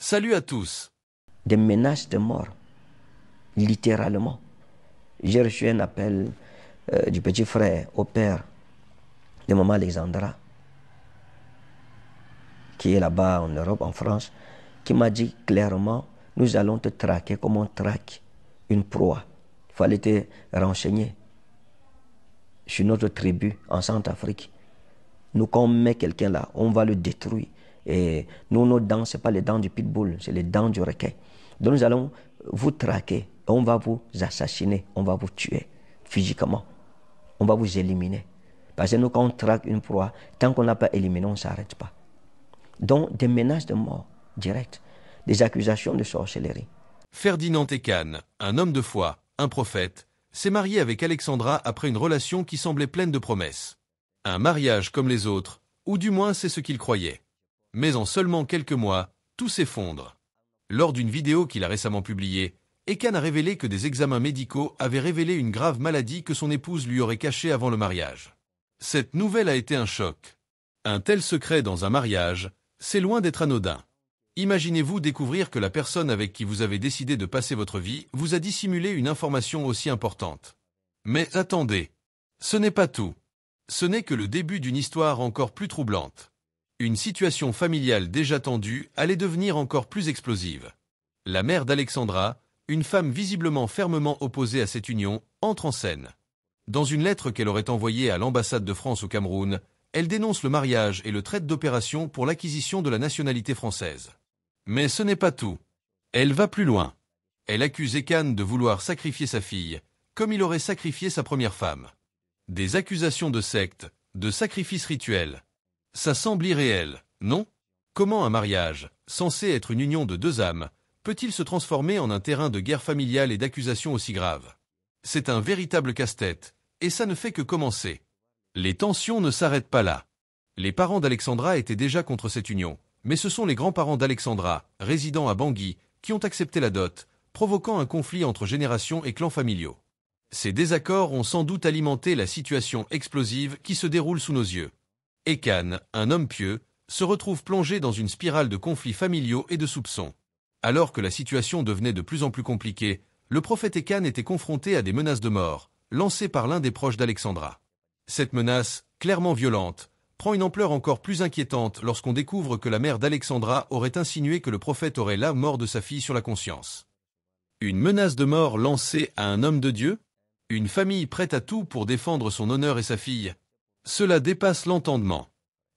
Salut à tous. Des menaces de mort, littéralement. J'ai reçu un appel du petit frère au père de maman Alexandra, qui est là-bas en Europe, en France, qui m'a dit clairement, nous allons te traquer comme on traque une proie. Il fallait te renseigner sur notre tribu en Centrafrique. Nous, quand on met quelqu'un là, on va le détruire. Et nous, nos dents, ce n'est pas les dents du pitbull, c'est les dents du requin. Donc nous allons vous traquer, on va vous assassiner, on va vous tuer physiquement, on va vous éliminer. Parce que nous, quand on traque une proie, tant qu'on n'a pas éliminé, on ne s'arrête pas. Donc des menaces de mort directes, des accusations de sorcellerie. Ferdinand Ekane, un homme de foi, un prophète, s'est marié avec Alexandra après une relation qui semblait pleine de promesses. Un mariage comme les autres, ou du moins c'est ce qu'il croyait. Mais en seulement quelques mois, tout s'effondre. Lors d'une vidéo qu'il a récemment publiée, Ekane a révélé que des examens médicaux avaient révélé une grave maladie que son épouse lui aurait cachée avant le mariage. Cette nouvelle a été un choc. Un tel secret dans un mariage, c'est loin d'être anodin. Imaginez-vous découvrir que la personne avec qui vous avez décidé de passer votre vie vous a dissimulé une information aussi importante. Mais attendez, ce n'est pas tout. Ce n'est que le début d'une histoire encore plus troublante. Une situation familiale déjà tendue allait devenir encore plus explosive. La mère d'Alexandra, une femme visiblement fermement opposée à cette union, entre en scène. Dans une lettre qu'elle aurait envoyée à l'ambassade de France au Cameroun, elle dénonce le mariage et le traite d'opération pour l'acquisition de la nationalité française. Mais ce n'est pas tout. Elle va plus loin. Elle accuse Ekane de vouloir sacrifier sa fille, comme il aurait sacrifié sa première femme. Des accusations de secte, de sacrifice rituel. Ça semble irréel, non? Comment un mariage, censé être une union de deux âmes, peut-il se transformer en un terrain de guerre familiale et d'accusations aussi graves? C'est un véritable casse-tête, et ça ne fait que commencer. Les tensions ne s'arrêtent pas là. Les parents d'Alexandra étaient déjà contre cette union, mais ce sont les grands-parents d'Alexandra, résidant à Bangui, qui ont accepté la dot, provoquant un conflit entre générations et clans familiaux. Ces désaccords ont sans doute alimenté la situation explosive qui se déroule sous nos yeux. Ekane, un homme pieux, se retrouve plongé dans une spirale de conflits familiaux et de soupçons. Alors que la situation devenait de plus en plus compliquée, le prophète Ekane était confronté à des menaces de mort, lancées par l'un des proches d'Alexandra. Cette menace, clairement violente, prend une ampleur encore plus inquiétante lorsqu'on découvre que la mère d'Alexandra aurait insinué que le prophète aurait la mort de sa fille sur la conscience. Une menace de mort lancée à un homme de Dieu? Une famille prête à tout pour défendre son honneur et sa fille? Cela dépasse l'entendement.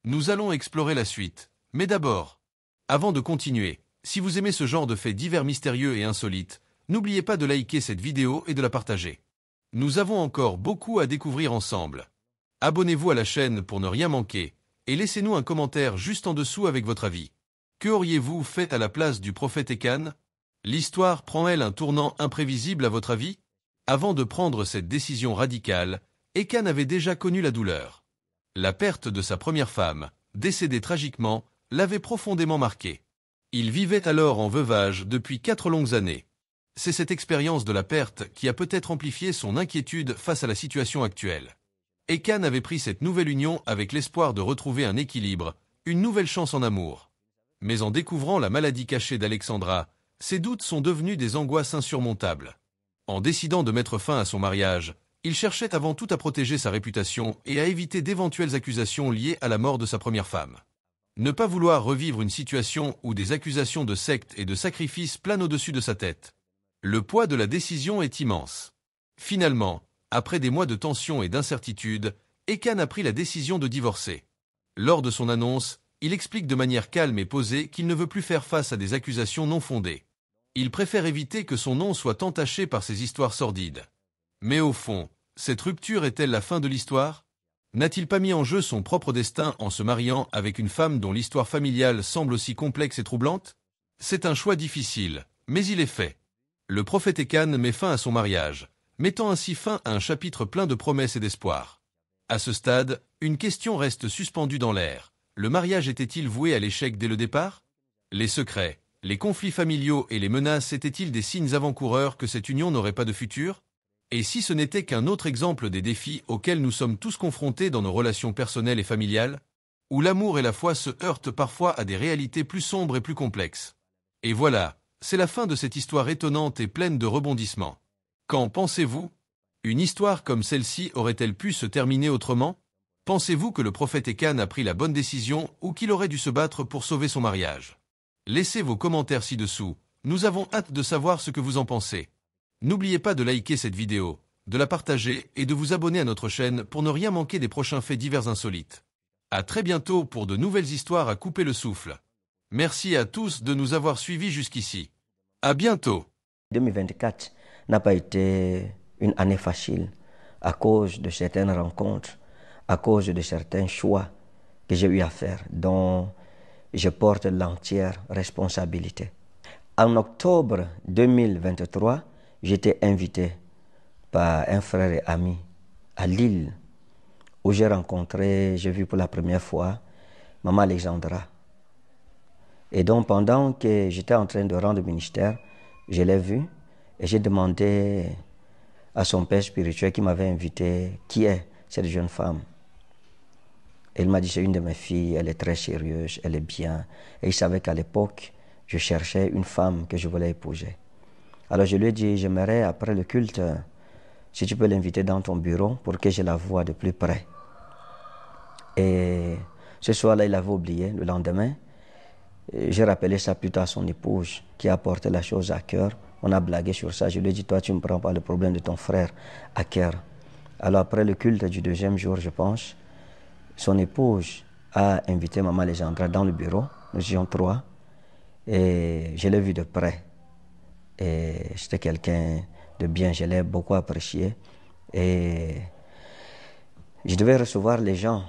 Nous allons explorer la suite. Mais d'abord, avant de continuer, si vous aimez ce genre de faits divers mystérieux et insolites, n'oubliez pas de liker cette vidéo et de la partager. Nous avons encore beaucoup à découvrir ensemble. Abonnez-vous à la chaîne pour ne rien manquer, et laissez-nous un commentaire juste en dessous avec votre avis. Que auriez-vous fait à la place du prophète Ekane? L'histoire prend-elle un tournant imprévisible à votre avis? Avant de prendre cette décision radicale, Ekane avait déjà connu la douleur. La perte de sa première femme, décédée tragiquement, l'avait profondément marqué. Il vivait alors en veuvage depuis 4 longues années. C'est cette expérience de la perte qui a peut-être amplifié son inquiétude face à la situation actuelle. Ekane avait pris cette nouvelle union avec l'espoir de retrouver un équilibre, une nouvelle chance en amour. Mais en découvrant la maladie cachée d'Alexandra, ses doutes sont devenus des angoisses insurmontables. En décidant de mettre fin à son mariage, il cherchait avant tout à protéger sa réputation et à éviter d'éventuelles accusations liées à la mort de sa première femme. Ne pas vouloir revivre une situation où des accusations de secte et de sacrifice planent au-dessus de sa tête. Le poids de la décision est immense. Finalement, après des mois de tension et d'incertitude, Ekane a pris la décision de divorcer. Lors de son annonce, il explique de manière calme et posée qu'il ne veut plus faire face à des accusations non fondées. Il préfère éviter que son nom soit entaché par ces histoires sordides. Mais au fond, cette rupture est-elle la fin de l'histoire? N'a-t-il pas mis en jeu son propre destin en se mariant avec une femme dont l'histoire familiale semble aussi complexe et troublante? C'est un choix difficile, mais il est fait. Le prophète Ekane met fin à son mariage, mettant ainsi fin à un chapitre plein de promesses et d'espoir. À ce stade, une question reste suspendue dans l'air. Le mariage était-il voué à l'échec dès le départ? Les secrets, les conflits familiaux et les menaces étaient-ils des signes avant-coureurs que cette union n'aurait pas de futur? Et si ce n'était qu'un autre exemple des défis auxquels nous sommes tous confrontés dans nos relations personnelles et familiales, où l'amour et la foi se heurtent parfois à des réalités plus sombres et plus complexes? Et voilà, c'est la fin de cette histoire étonnante et pleine de rebondissements. Qu'en pensez-vous? Une histoire comme celle-ci aurait-elle pu se terminer autrement? Pensez-vous que le prophète Ekan a pris la bonne décision ou qu'il aurait dû se battre pour sauver son mariage? Laissez vos commentaires ci-dessous, nous avons hâte de savoir ce que vous en pensez. N'oubliez pas de liker cette vidéo, de la partager et de vous abonner à notre chaîne pour ne rien manquer des prochains faits divers insolites. À très bientôt pour de nouvelles histoires à couper le souffle. Merci à tous de nous avoir suivis jusqu'ici. À bientôt. 2024 n'a pas été une année facile à cause de certaines rencontres, à cause de certains choix que j'ai eu à faire, dont je porte l'entière responsabilité. En octobre 2023, j'étais invité par un frère et ami à Lille, où j'ai vu pour la première fois Maman Alexandra. Et donc, pendant que j'étais en train de rendre ministère, je l'ai vue et j'ai demandé à son père spirituel qui m'avait invité qui est cette jeune femme. Et il m'a dit, c'est une de mes filles, elle est très sérieuse, elle est bien. Et il savait qu'à l'époque, je cherchais une femme que je voulais épouser. Alors je lui ai dit, j'aimerais après le culte, si tu peux l'inviter dans ton bureau pour que je la voie de plus près. Et ce soir-là, il avait oublié. Le lendemain, j'ai rappelé ça plutôt à son épouse qui a porté la chose à cœur. On a blagué sur ça. Je lui ai dit, toi, tu ne prends pas le problème de ton frère à cœur. Alors après le culte du deuxième jour, je pense, son épouse a invité Maman Alexandra dans le bureau. Nous étions trois. Et je l'ai vu de près. Et c'était quelqu'un de bien. Je l'ai beaucoup apprécié. Et je devais recevoir les gens.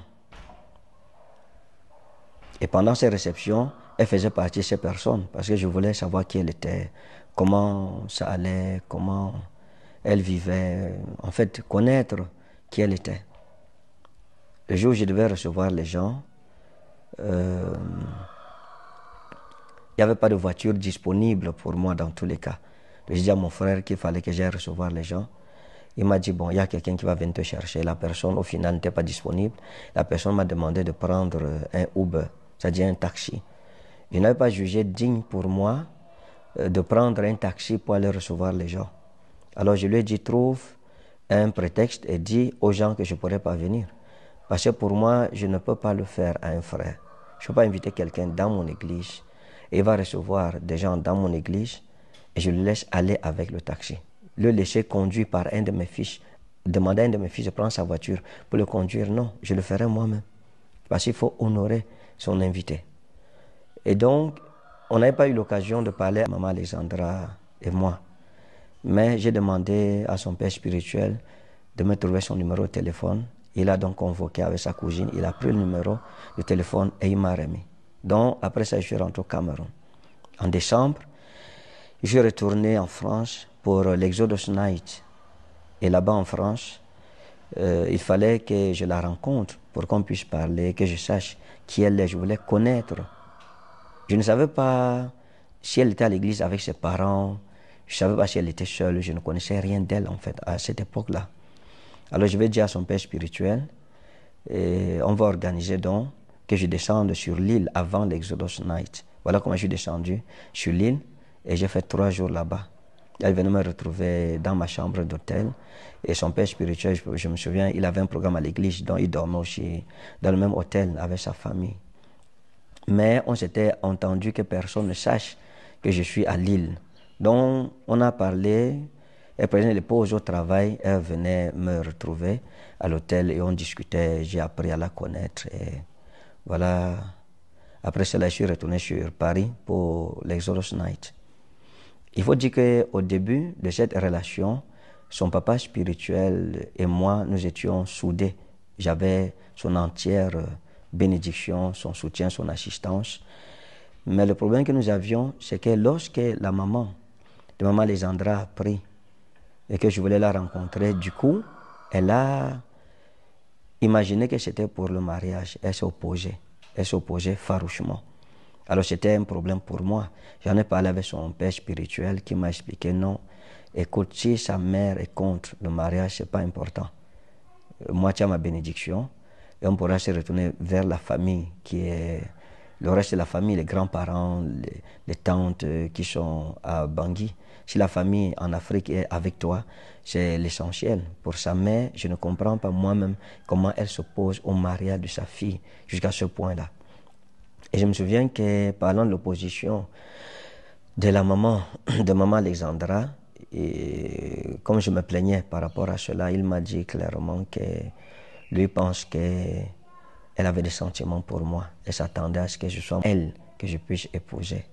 Et pendant ces réceptions, elle faisait partie de ces personnes parce que je voulais savoir qui elle était, comment ça allait, comment elle vivait, en fait, connaître qui elle était. Le jour où je devais recevoir les gens, il n'y avait pas de voiture disponible pour moi dans tous les cas. J'ai dit à mon frère qu'il fallait que j'aille recevoir les gens. Il m'a dit, bon, il y a quelqu'un qui va venir te chercher. La personne, au final, n'était pas disponible. La personne m'a demandé de prendre un Uber, c'est-à-dire un taxi. Je n'avais pas jugé digne pour moi de prendre un taxi pour aller recevoir les gens. Alors je lui ai dit, trouve un prétexte et dis aux gens que je ne pourrais pas venir. Parce que pour moi, je ne peux pas le faire à un frère. Je ne peux pas inviter quelqu'un dans mon église et il va recevoir des gens dans mon église et je le laisse aller avec le taxi. Le laisser conduire par un de mes fils, demander à un de mes fils de prendre sa voiture pour le conduire, non, je le ferai moi-même. Parce qu'il faut honorer son invité. Et donc, on n'avait pas eu l'occasion de parler à Maman Alexandra et moi. Mais j'ai demandé à son père spirituel de me trouver son numéro de téléphone. Il a donc convoqué avec sa cousine, il a pris le numéro de téléphone et il m'a remis. Donc, après ça, je suis rentré au Cameroun. En décembre, je suis retourné en France pour l'Exodus Night. Et là-bas en France, il fallait que je la rencontre pour qu'on puisse parler, que je sache qui elle est. Je voulais connaître. Je ne savais pas si elle était à l'église avec ses parents. Je ne savais pas si elle était seule. Je ne connaissais rien d'elle, en fait, à cette époque-là. Alors, je vais dire à son père spirituel, et on va organiser donc que je descende sur l'île avant l'Exodus Night. Voilà comment je suis descendu sur l'île et j'ai fait 3 jours là-bas. Elle venait me retrouver dans ma chambre d'hôtel et son père spirituel, je me souviens, il avait un programme à l'église, donc il dormait aussi dans le même hôtel avec sa famille. Mais on s'était entendu que personne ne sache que je suis à Lille. Donc, on a parlé, elle prenait les pauses au travail, elle venait me retrouver à l'hôtel et on discutait, j'ai appris à la connaître. Et voilà, après cela, je suis retourné sur Paris pour l'Exodus Night. Il faut dire qu'au début de cette relation, son papa spirituel et moi, nous étions soudés. J'avais son entière bénédiction, son soutien, son assistance. Mais le problème que nous avions, c'est que lorsque la maman de Maman Alexandra a appris et que je voulais la rencontrer, du coup, elle a imaginé que c'était pour le mariage. Elle s'est opposée. Elle s'est opposée farouchement. Alors c'était un problème pour moi. J'en ai parlé avec son père spirituel qui m'a expliqué non. Écoute, si sa mère est contre le mariage, ce n'est pas important. Moi, tu as ma bénédiction et on pourra se retourner vers la famille qui est le reste de la famille, les grands-parents, les tantes qui sont à Bangui. Si la famille en Afrique est avec toi, c'est l'essentiel pour ça. Mais je ne comprends pas moi-même comment elle s'oppose au mariage de sa fille jusqu'à ce point-là. Et je me souviens que parlant de l'opposition de la maman, de maman Alexandra, et comme je me plaignais par rapport à cela, il m'a dit clairement que lui pense qu'elle avait des sentiments pour moi et s'attendait à ce que je sois elle que je puisse épouser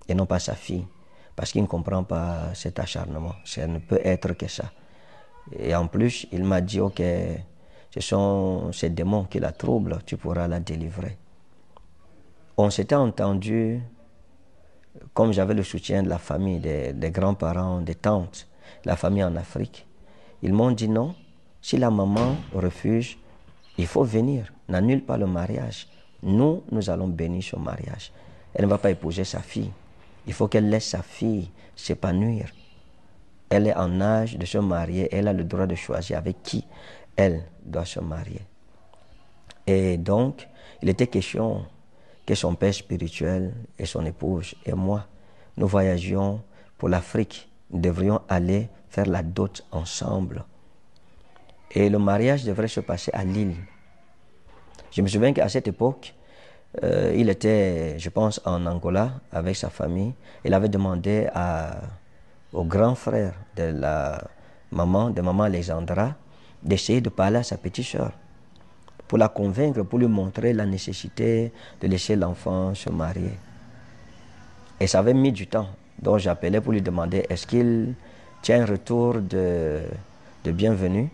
et non pas sa fille, parce qu'il ne comprend pas cet acharnement. Ça ne peut être que ça. Et en plus, il m'a dit, ok, ce sont ces démons qui la troublent, tu pourras la délivrer. On s'était entendu, comme j'avais le soutien de la famille, des grands-parents, des tantes, la famille en Afrique. Ils m'ont dit non, si la maman refuse, il faut venir, n'annule pas le mariage. Nous allons bénir son mariage. Elle ne va pas épouser sa fille. Il faut qu'elle laisse sa fille s'épanouir. Elle est en âge de se marier, elle a le droit de choisir avec qui elle doit se marier. Et donc, il était question que son père spirituel et son épouse et moi, nous voyagions pour l'Afrique. Nous devrions aller faire la dot ensemble. Et le mariage devrait se passer à Lille. Je me souviens qu'à cette époque, il était, je pense, en Angola avec sa famille. Il avait demandé au grand frère de maman Alexandra, d'essayer de parler à sa petite sœur pour la convaincre, pour lui montrer la nécessité de laisser l'enfant se marier. Et ça avait mis du temps. Donc j'appelais pour lui demander est-ce qu'il tient un retour de bienvenue.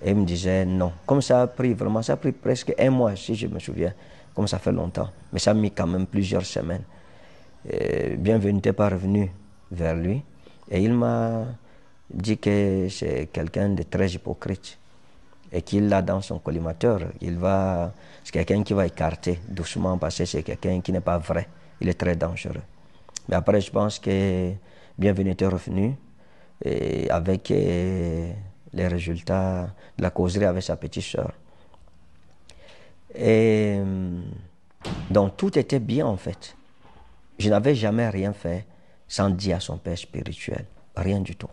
Et il me disait non. Comme ça a pris vraiment, ça a pris presque un mois, si je me souviens. Comme ça fait longtemps. Mais ça a mis quand même plusieurs semaines. Bienvenue n'était pas revenu vers lui. Et il m'a dit que c'est quelqu'un de très hypocrite. Et qu'il l'a dans son collimateur. C'est quelqu'un qui va écarter doucement parce que c'est quelqu'un qui n'est pas vrai. Il est très dangereux. Mais après, je pense que Bienvenue était revenu et avec les résultats de la causerie avec sa petite sœur. Et donc tout était bien en fait. Je n'avais jamais rien fait sans dire à son père spirituel, rien du tout.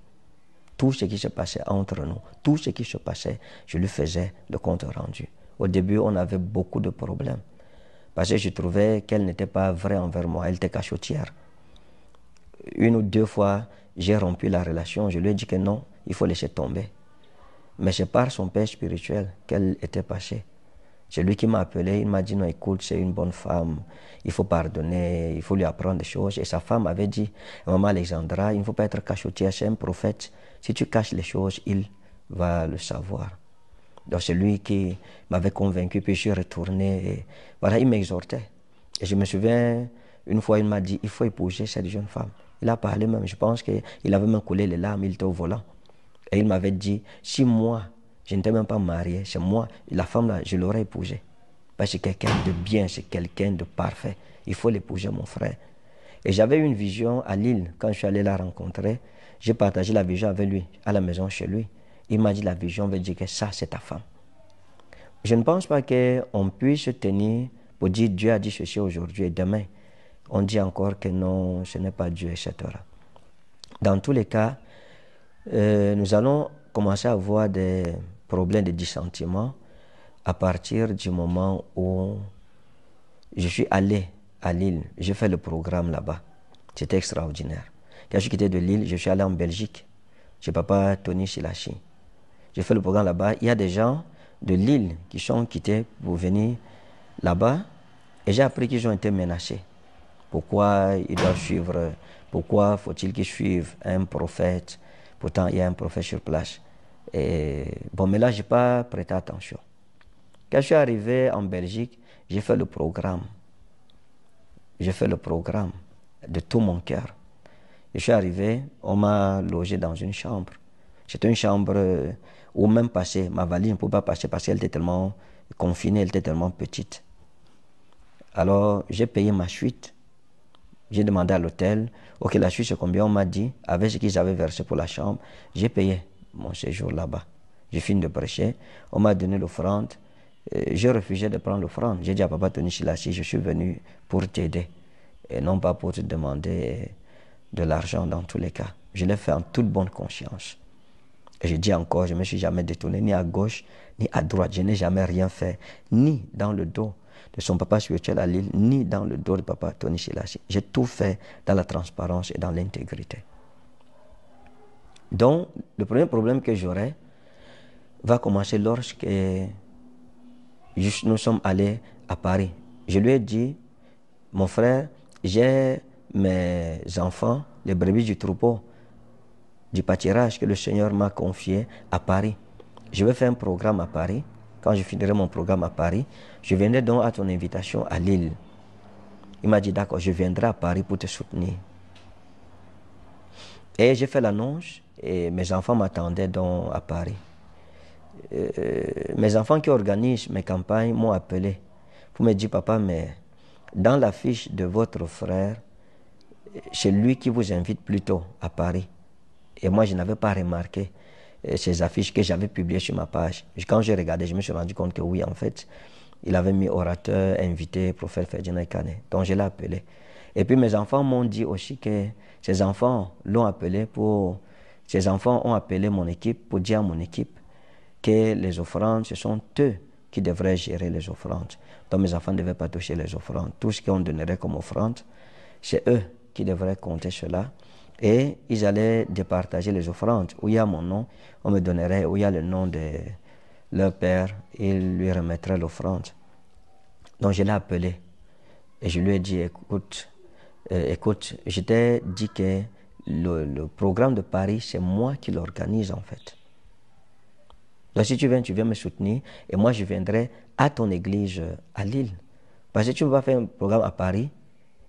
Tout ce qui se passait entre nous, tout ce qui se passait, je lui faisais le compte rendu. Au début, on avait beaucoup de problèmes parce que je trouvais qu'elle n'était pas vraie envers moi, elle était cachotière. Une ou deux fois, j'ai rompu la relation, je lui ai dit que non, il faut laisser tomber. Mais c'est par son père spirituel qu'elle était passée. C'est lui qui m'a appelé, il m'a dit non, écoute, c'est une bonne femme, il faut pardonner, il faut lui apprendre des choses. Et sa femme avait dit, maman Alexandra, il ne faut pas être cachotière, c'est un prophète. Si tu caches les choses, il va le savoir. Donc c'est lui qui m'avait convaincu, puis je suis retourné. Et voilà, il m'exhortait. Et je me souviens, une fois, il m'a dit, il faut épouser cette jeune femme. Il a parlé même, je pense qu'il avait même coulé les larmes, il était au volant. Et il m'avait dit, si moi, je n'étais même pas marié, c'est moi, la femme là, je l'aurais épousée. Parce que c'est quelqu'un de bien, c'est quelqu'un de parfait. Il faut l'épouser, mon frère. Et j'avais une vision à Lille, quand je suis allé la rencontrer. J'ai partagé la vision avec lui, à la maison chez lui. Il m'a dit, la vision veut dire que ça, c'est ta femme. Je ne pense pas qu'on puisse se tenir pour dire, Dieu a dit ceci aujourd'hui et demain. On dit encore que non, ce n'est pas Dieu, etc. Dans tous les cas, nous allons commencer à avoir des problèmes de dissentiment à partir du moment où je suis allé à Lille. J'ai fait le programme là-bas. C'était extraordinaire. Quand je suis quitté de Lille, je suis allé en Belgique. Chez papa Tony Silachi. J'ai fait le programme là-bas. Il y a des gens de Lille qui sont quittés pour venir là-bas. Et j'ai appris qu'ils ont été menacés. Pourquoi ils doivent suivre, pourquoi faut-il qu'ils suivent un prophète? Pourtant, il y a un prophète sur place. Et bon, mais là, je n'ai pas prêté attention. Quand je suis arrivé en Belgique, j'ai fait le programme. J'ai fait le programme de tout mon cœur. Je suis arrivé, on m'a logé dans une chambre. C'était une chambre où même passer, ma valise ne pouvait pas passer parce qu'elle était tellement confinée, elle était tellement petite. Alors, j'ai payé ma suite. J'ai demandé à l'hôtel, ok, la suite c'est combien? On m'a dit, avec ce qu'ils avaient versé pour la chambre, j'ai payé mon séjour là-bas. J'ai fini de prêcher, on m'a donné l'offrande, j'ai refusé de prendre l'offrande. J'ai dit à Papa Tony Chilassi, je suis venu pour t'aider et non pas pour te demander de l'argent dans tous les cas. Je l'ai fait en toute bonne conscience. Et je dis encore, je ne me suis jamais détourné ni à gauche ni à droite. Je n'ai jamais rien fait, ni dans le dos de son papa spirituel à Lille, ni dans le dos de Papa Tony Chilassi. J'ai tout fait dans la transparence et dans l'intégrité. Donc, le premier problème que j'aurai va commencer lorsque nous sommes allés à Paris. Je lui ai dit, mon frère, j'ai mes enfants, les brebis du troupeau, du pâturage que le Seigneur m'a confié à Paris. Je vais faire un programme à Paris. Quand je finirai mon programme à Paris, je viendrai donc à ton invitation à Lille. Il m'a dit, d'accord, je viendrai à Paris pour te soutenir. Et j'ai fait l'annonce et mes enfants m'attendaient donc à Paris. Mes enfants qui organisent mes campagnes m'ont appelé pour me dire, papa, mais dans la fiche de votre frère, c'est lui qui vous invite plutôt à Paris. Et moi, je n'avais pas remarqué ces affiches que j'avais publiées sur ma page. Quand j'ai regardé, je me suis rendu compte que oui, en fait, il avait mis orateur, invité, prophète Ferdinand Kane. Donc, je l'ai appelé. Et puis, mes enfants m'ont dit aussi que ces enfants l'ont appelé ces enfants ont appelé mon équipe pour dire à mon équipe que les offrandes, ce sont eux qui devraient gérer les offrandes. Donc, mes enfants ne devaient pas toucher les offrandes. Tout ce qu'on donnerait comme offrande, c'est eux qui devraient compter cela. Et ils allaient départager les offrandes. Où il y a mon nom, on me donnerait, où il y a le nom de leur père, ils lui remettraient l'offrande. Donc je l'ai appelé et je lui ai dit, écoute, je t'ai dit que le programme de Paris, c'est moi qui l'organise en fait. Donc si tu viens me soutenir et moi je viendrai à ton église à Lille. Parce que tu ne peux pas faire un programme à Paris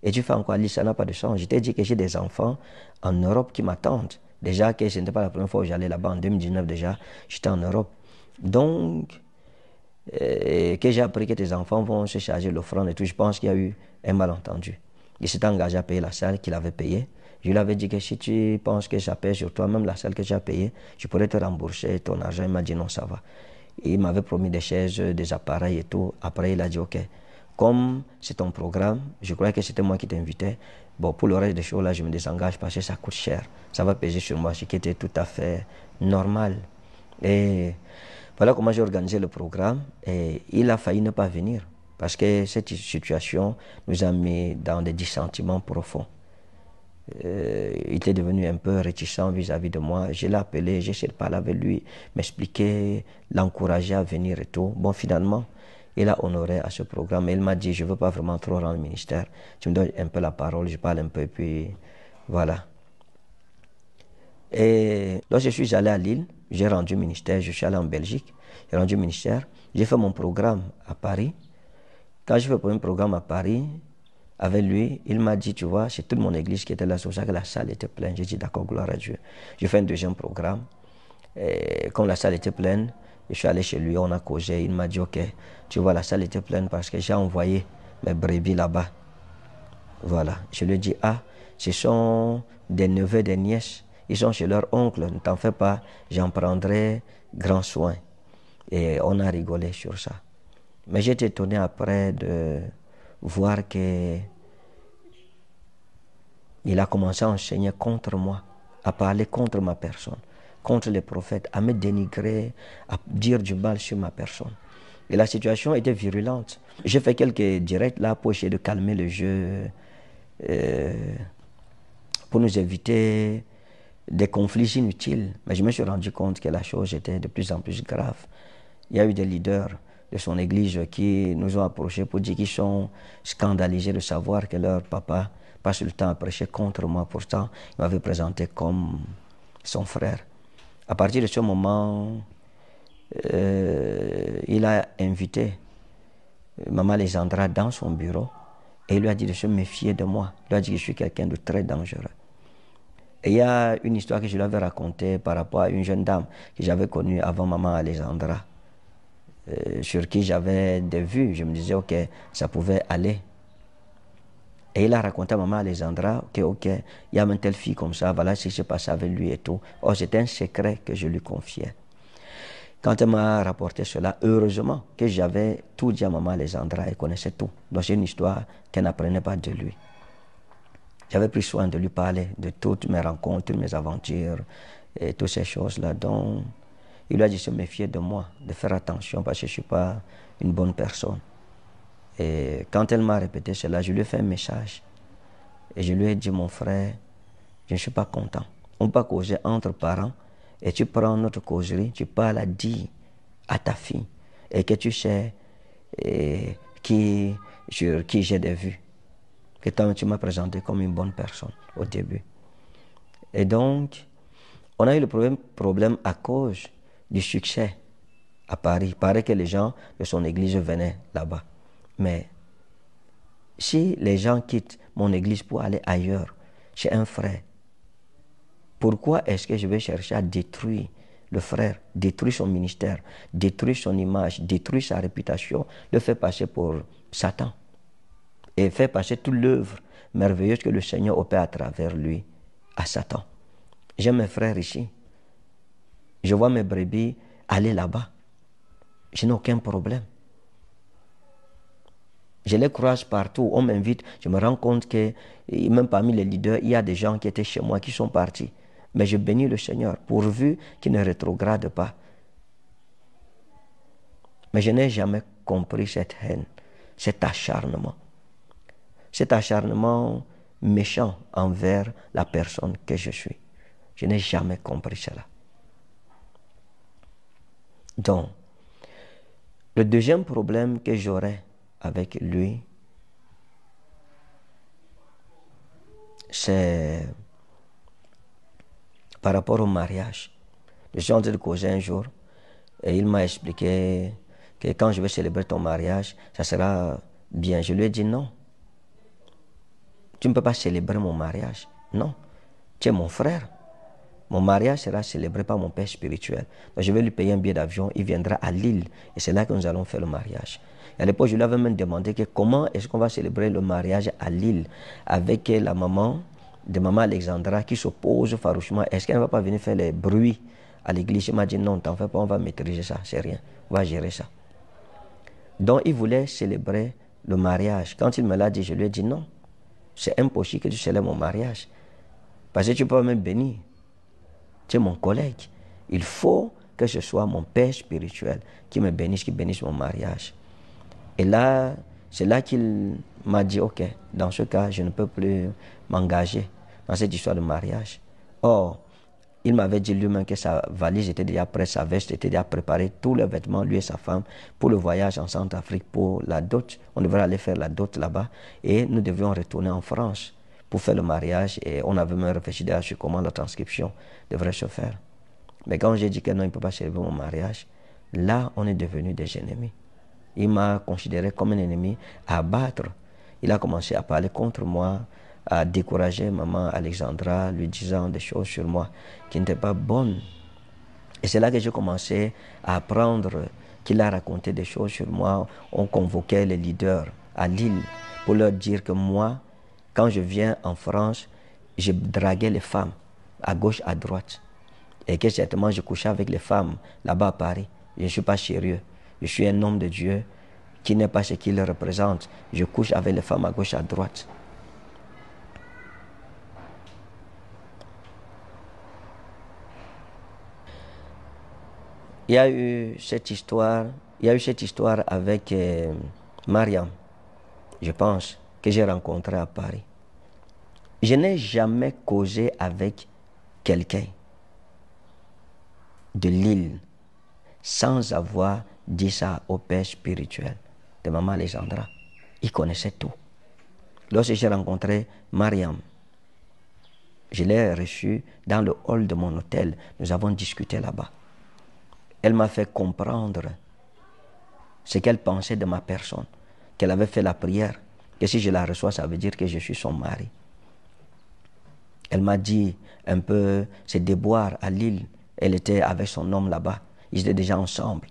et tu fais encore à Lille, ça n'a pas de sens. Je t'ai dit que j'ai des enfants en Europe qui m'attendent. Déjà que ce n'était pas la première fois où j'allais là-bas, en 2019 déjà, j'étais en Europe. Donc, que j'ai appris que tes enfants vont se charger de l'offrande et tout, je pense qu'il y a eu un malentendu. Il s'était engagé à payer la salle qu'il avait payée. Je lui avais dit que si tu penses que ça pèse sur toi, même la salle que tu as payée, je pourrais te rembourser ton argent. Il m'a dit non, ça va. Et il m'avait promis des chaises, des appareils et tout. Après, il a dit ok. Comme c'est ton programme, je croyais que c'était moi qui t'invitais. Bon, pour le reste des choses, là, je me désengage parce que ça coûte cher. Ça va peser sur moi, ce qui était tout à fait normal. Et voilà comment j'ai organisé le programme. Et il a failli ne pas venir parce que cette situation nous a mis dans des dissentiments profonds. Il était devenu un peu réticent vis-à-vis de moi. Je l'ai appelé, j'ai essayé de parler avec lui, m'expliquer, l'encourager à venir et tout. Bon, finalement, il a honoré à ce programme. Et il m'a dit, je ne veux pas vraiment trop rendre le ministère. Tu me donnes un peu la parole, je parle un peu, et puis voilà. Et lorsque je suis allé à Lille, j'ai rendu ministère, je suis allé en Belgique, j'ai rendu ministère, j'ai fait mon programme à Paris. Quand j'ai fait mon programme à Paris, avec lui, il m'a dit, tu vois, c'est toute mon église qui était là, c'est pour ça que la salle était pleine. J'ai dit, d'accord, gloire à Dieu. J'ai fait un deuxième programme. Et comme la salle était pleine, je suis allé chez lui, on a causé. Il m'a dit, ok, tu vois, la salle était pleine parce que j'ai envoyé mes brebis là-bas. Voilà. Je lui ai dit, ah, ce sont des neveux, des nièces. Ils sont chez leur oncle, ne t'en fais pas, j'en prendrai grand soin. Et on a rigolé sur ça. Mais j'étais étonné après de voir que il a commencé à enseigner contre moi, à parler contre ma personne, contre les prophètes, à me dénigrer, à dire du mal sur ma personne. Et la situation était virulente. J'ai fait quelques directs là pour essayer de calmer le jeu, pour nous éviter des conflits inutiles. Mais je me suis rendu compte que la chose était de plus en plus grave. Il y a eu des leaders de son église qui nous ont approchés pour dire qu'ils sont scandalisés de savoir que leur papa passe le temps à prêcher contre moi. Pourtant, il m'avait présenté comme son frère. À partir de ce moment, il a invité Maman Alexandra dans son bureau et il lui a dit de se méfier de moi. Il lui a dit que je suis quelqu'un de très dangereux. Et il y a une histoire que je lui avais racontée par rapport à une jeune dame que j'avais connue avant Maman Alexandra, sur qui j'avais des vues. Je me disais, ok, ça pouvait aller. Et il a raconté à Maman Alexandra que, ok, il y a une telle fille comme ça, voilà ce qui s'est passé avec lui et tout. Or, c'était un secret que je lui confiais. Quand elle m'a rapporté cela, heureusement que j'avais tout dit à maman Alexandra, elle connaissait tout. Donc c'est une histoire qu'elle n'apprenait pas de lui. J'avais pris soin de lui parler de toutes mes rencontres, toutes mes aventures et toutes ces choses-là. Donc il lui a dit de se méfier de moi, de faire attention parce que je ne suis pas une bonne personne. Et quand elle m'a répété cela, je lui ai fait un message. Et je lui ai dit, mon frère, je ne suis pas content. On peut causer entre parents et tu prends notre causerie, tu parles à dire à ta fille et que tu sais sur qui j'ai des vues. Que toi, tu m'as présenté comme une bonne personne au début. Et donc, on a eu le problème à cause du succès à Paris. Il paraît que les gens de son église venaient là-bas. Mais si les gens quittent mon église pour aller ailleurs, chez un frère, pourquoi est-ce que je vais chercher à détruire le frère, détruire son ministère, détruire son image, détruire sa réputation, le faire passer pour Satan et faire passer toute l'œuvre merveilleuse que le Seigneur opère à travers lui à Satan? J'ai mes frères ici. Je vois mes brebis aller là-bas. Je n'ai aucun problème. Je les croise partout, on m'invite, je me rends compte que même parmi les leaders, il y a des gens qui étaient chez moi qui sont partis. Mais je bénis le Seigneur, pourvu qu'il ne rétrograde pas. Mais je n'ai jamais compris cette haine, cet acharnement méchant envers la personne que je suis. Je n'ai jamais compris cela. Donc, le deuxième problème que j'aurais avec lui, c'est par rapport au mariage. Je suis en train de causer un jour et il m'a expliqué que quand je vais célébrer ton mariage, ça sera bien. Je lui ai dit non. Tu ne peux pas célébrer mon mariage. Non. Tu es mon frère. Mon mariage sera célébré par mon père spirituel. Donc je vais lui payer un billet d'avion, il viendra à Lille et c'est là que nous allons faire le mariage. Et à l'époque, je lui avais même demandé que comment est-ce qu'on va célébrer le mariage à Lille avec la maman de maman Alexandra qui s'oppose farouchement. Est-ce qu'elle ne va pas venir faire les bruits à l'église? Il m'a dit non, t'en fais pas, on va maîtriser ça, c'est rien, on va gérer ça. Donc il voulait célébrer le mariage. Quand il me l'a dit, je lui ai dit non, c'est impossible que tu célèbres mon mariage. Parce que tu peux même bénir. Tu es mon collègue. Il faut que ce soit mon père spirituel qui me bénisse, qui bénisse mon mariage. Et là, c'est là qu'il m'a dit, ok, dans ce cas, je ne peux plus m'engager dans cette histoire de mariage. Or, il m'avait dit lui-même que sa valise était déjà prête, sa veste était déjà préparée, tous les vêtements, lui et sa femme, pour le voyage en Centrafrique, pour la dot. On devrait aller faire la dot là-bas et nous devions retourner en France pour faire le mariage et on avait même réfléchi déjà sur comment la transcription devrait se faire. Mais quand j'ai dit que non, il ne peut pas célébrer mon mariage, là, on est devenus des ennemis. Il m'a considéré comme un ennemi à abattre. Il a commencé à parler contre moi, à décourager maman Alexandra, lui disant des choses sur moi qui n'étaient pas bonnes. Et c'est là que j'ai commencé à apprendre qu'il a raconté des choses sur moi. On convoquait les leaders à Lille pour leur dire que moi, quand je viens en France, je draguais les femmes à gauche, à droite. Et que certainement je couchais avec les femmes là-bas à Paris. Je ne suis pas sérieux. Je suis un homme de Dieu qui n'est pas ce qu'il représente. Je couche avec les femmes à gauche, à droite. Il y a eu cette histoire avec Mariam, je pense, que j'ai rencontrée à Paris. Je n'ai jamais causé avec quelqu'un de Lille sans avoir dit ça au père spirituel de maman Alexandra. Il connaissait tout. Lorsque j'ai rencontré Mariam, je l'ai reçue dans le hall de mon hôtel. Nous avons discuté là-bas. Elle m'a fait comprendre ce qu'elle pensait de ma personne, qu'elle avait fait la prière, que si je la reçois, ça veut dire que je suis son mari. Elle m'a dit un peu ses déboires à Lille. Elle était avec son homme là-bas. Ils étaient déjà ensemble.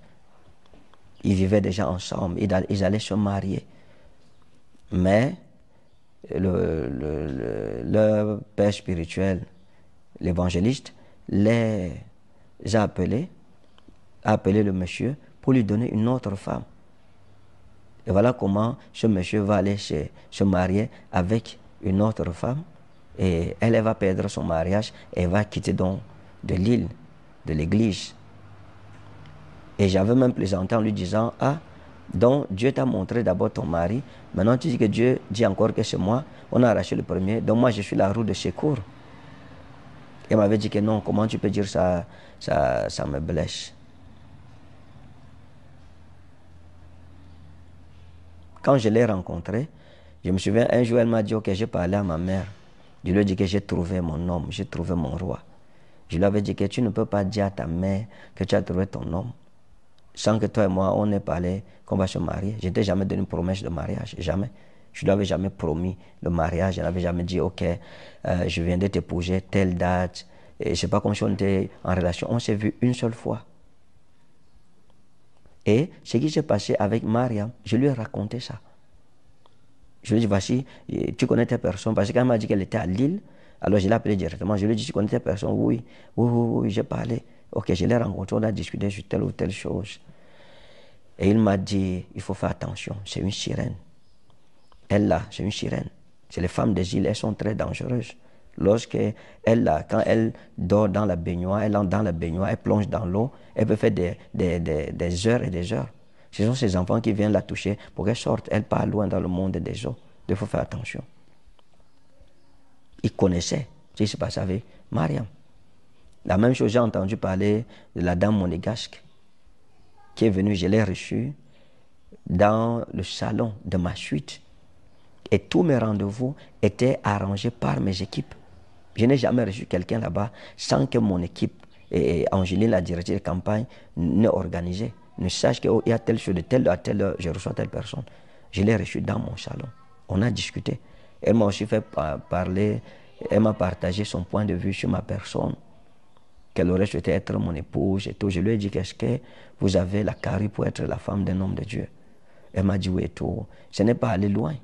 Ils vivaient déjà ensemble. Ils allaient se marier. Mais leur père spirituel, l'évangéliste, les a appelés a appelé le monsieur pour lui donner une autre femme. Et voilà comment ce monsieur va aller se marier avec une autre femme. Et elle va perdre son mariage et va quitter donc de l'île, de l'église. Et j'avais même plaisanté en lui disant, ah, donc Dieu t'a montré d'abord ton mari, maintenant tu dis que Dieu dit encore que c'est moi, on a arraché le premier, donc moi je suis la roue de secours. Il m'avait dit que non, comment tu peux dire ça, ça me blesse. Quand je l'ai rencontré, je me souviens, un jour elle m'a dit, ok, j'ai parlé à ma mère. Je lui ai dit que j'ai trouvé mon homme, j'ai trouvé mon roi. Je lui avais dit que tu ne peux pas dire à ta mère que tu as trouvé ton homme sans que toi et moi, on ait parlé qu'on va se marier. Je n'étais jamais donné une promesse de mariage, jamais. Je ne lui avais jamais promis le mariage, je n'avais jamais dit, ok, je viens de t'épouser, telle date. Et c'est pas comme si on était en relation, on s'est vu une seule fois. Et ce qui s'est passé avec Mariam, je lui ai raconté ça. Je lui ai dit, voici, tu connais telle personne, parce qu'elle m'a dit qu'elle était à Lille. Alors je l'ai appelé directement, je lui ai dit, tu connais telle personne? Oui, j'ai parlé. Ok, je l'ai rencontré, on a discuté sur telle ou telle chose. Et il m'a dit, il faut faire attention, c'est une sirène. Elle là, c'est une sirène. C'est les femmes des îles, elles sont très dangereuses. Quand elle dort dans la baignoire, elle entre dans la baignoire, elle plonge dans l'eau, elle peut faire des heures et des heures. Ce sont ces enfants qui viennent la toucher pour qu'elle sorte. Elle part loin dans le monde des eaux. Il faut faire attention. Il connaissait ce qui se passait avec Mariam. La même chose, j'ai entendu parler de la dame monégasque qui est venue, je l'ai reçue dans le salon de ma suite. Et tous mes rendez-vous étaient arrangés par mes équipes. Je n'ai jamais reçu quelqu'un là-bas sans que mon équipe, et Angéline, la directrice de campagne, n'ait organisé, ne sache qu'il y a telle chose, de telle à telle heure, je reçois telle personne. Je l'ai reçue dans mon salon. On a discuté. Elle m'a aussi fait parler, elle m'a partagé son point de vue sur ma personne, qu'elle aurait souhaité être mon épouse et tout. Je lui ai dit, qu'est-ce que vous avez la carrure pour être la femme d'un homme de Dieu? Elle m'a dit oui et tout. Ce n'est pas aller loin.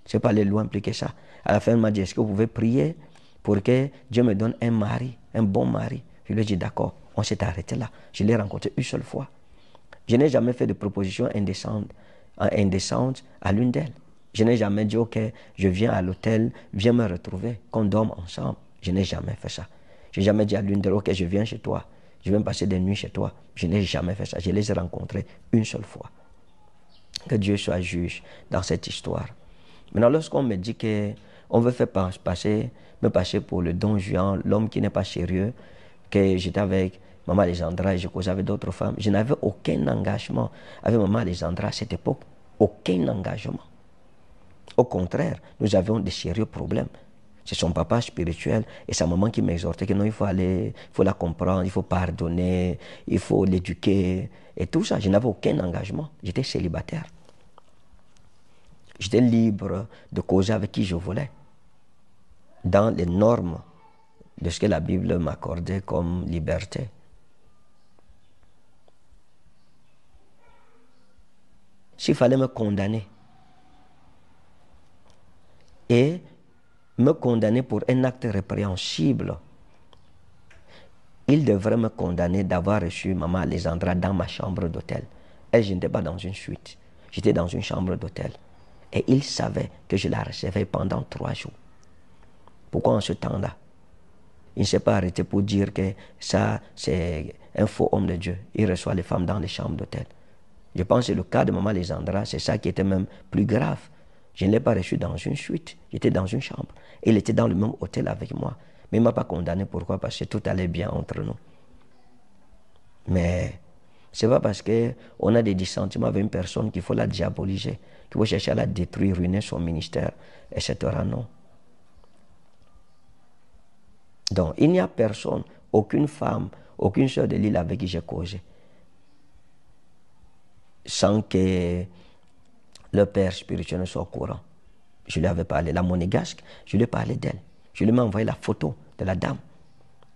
Ce n'est pas aller loin plus que ça. À la fin, elle m'a dit, est-ce que vous pouvez prier pour que Dieu me donne un mari, un bon mari? Je lui ai dit, d'accord. On s'est arrêté là. Je l'ai rencontré une seule fois. Je n'ai jamais fait de proposition indécente à l'une d'elles. Je n'ai jamais dit, ok, je viens à l'hôtel, viens me retrouver, qu'on dorme ensemble. Je n'ai jamais fait ça. Je n'ai jamais dit à l'une d'elles, ok, je viens chez toi, je viens passer des nuits chez toi. Je n'ai jamais fait ça. Je les ai rencontrés une seule fois. Que Dieu soit juge dans cette histoire. Maintenant, lorsqu'on me dit qu'on veut me passer pour le don Juan, l'homme qui n'est pas sérieux, que j'étais avec Maman Alexandra et je causais avec d'autres femmes, je n'avais aucun engagement avec Maman Alexandra à cette époque. Aucun engagement. Au contraire, nous avions de sérieux problèmes. C'est son papa spirituel et sa maman qui m'exhortait que non, il faut la comprendre, il faut pardonner, il faut l'éduquer et tout ça. Je n'avais aucun engagement. J'étais célibataire. J'étais libre de causer avec qui je voulais, dans les normes de ce que la Bible m'accordait comme liberté. S'il fallait me condamner, et me condamner pour un acte répréhensible, il devrait me condamner d'avoir reçu Maman Alexandra dans ma chambre d'hôtel. Elle, je n'étais pas dans une suite, j'étais dans une chambre d'hôtel. Et il savait que je la recevais pendant 3 jours. Pourquoi en ce temps-là, il ne s'est pas arrêté pour dire que ça, c'est un faux homme de Dieu. Il reçoit les femmes dans les chambres d'hôtel. Je pense que le cas de Maman Alexandra, c'est ça qui était même plus grave. Je ne l'ai pas reçu dans une suite, j'étais dans une chambre. Il était dans le même hôtel avec moi. Mais il ne m'a pas condamné. Pourquoi? Parce que tout allait bien entre nous. Mais ce n'est pas parce qu'on a des dissentiments avec une personne qu'il faut la diaboliser, qu'il faut chercher à la détruire, ruiner son ministère, etc. Non. Donc, il n'y a personne, aucune femme, aucune sœur de l'île avec qui j'ai causé, sans que le père spirituel ne soit au courant. Je lui avais parlé, la monégasque, je lui ai parlé d'elle. Je lui ai envoyé la photo de la dame.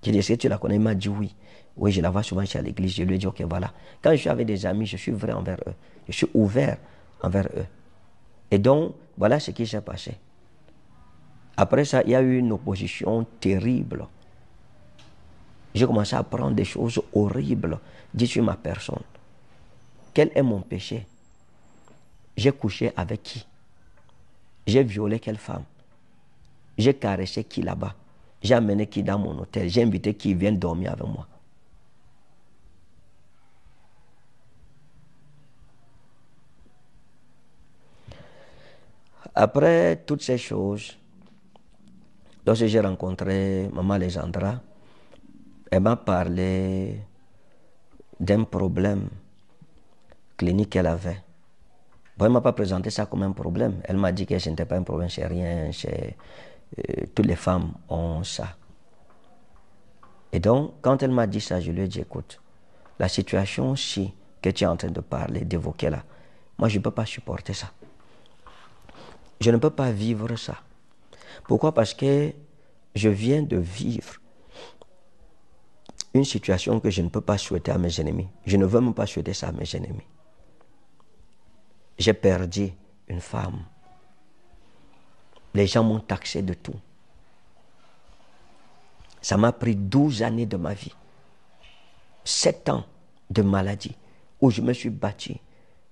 J'ai dit, est-ce que tu la connais? Il m'a dit oui. Oui, je la vois souvent ici à l'église. Je lui ai dit, ok, voilà. Quand je suis avec des amis, je suis vrai envers eux. Je suis ouvert envers eux. Et donc, voilà ce qui s'est passé. Après ça, il y a eu une opposition terrible. J'ai commencé à apprendre des choses horribles dites sur ma personne. Quel est mon péché? J'ai couché avec qui? J'ai violé quelle femme? J'ai caressé qui là-bas? J'ai amené qui dans mon hôtel? J'ai invité qui vient dormir avec moi? Après toutes ces choses, lorsque j'ai rencontré Maman Alexandra, elle m'a parlé d'un problème clinique qu'elle avait. Bon, elle ne m'a pas présenté ça comme un problème. Elle m'a dit que ce n'était pas un problème chez rien, chez toutes les femmes ont ça. Et donc, quand elle m'a dit ça, je lui ai dit, écoute, la situation si que tu es en train de parler, d'évoquer là, moi je ne peux pas supporter ça. Je ne peux pas vivre ça. Pourquoi? Parce que je viens de vivre une situation que je ne peux pas souhaiter à mes ennemis. Je ne veux même pas souhaiter ça à mes ennemis. J'ai perdu une femme. Les gens m'ont taxé de tout. Ça m'a pris 12 années de ma vie. 7 ans de maladie où je me suis battu.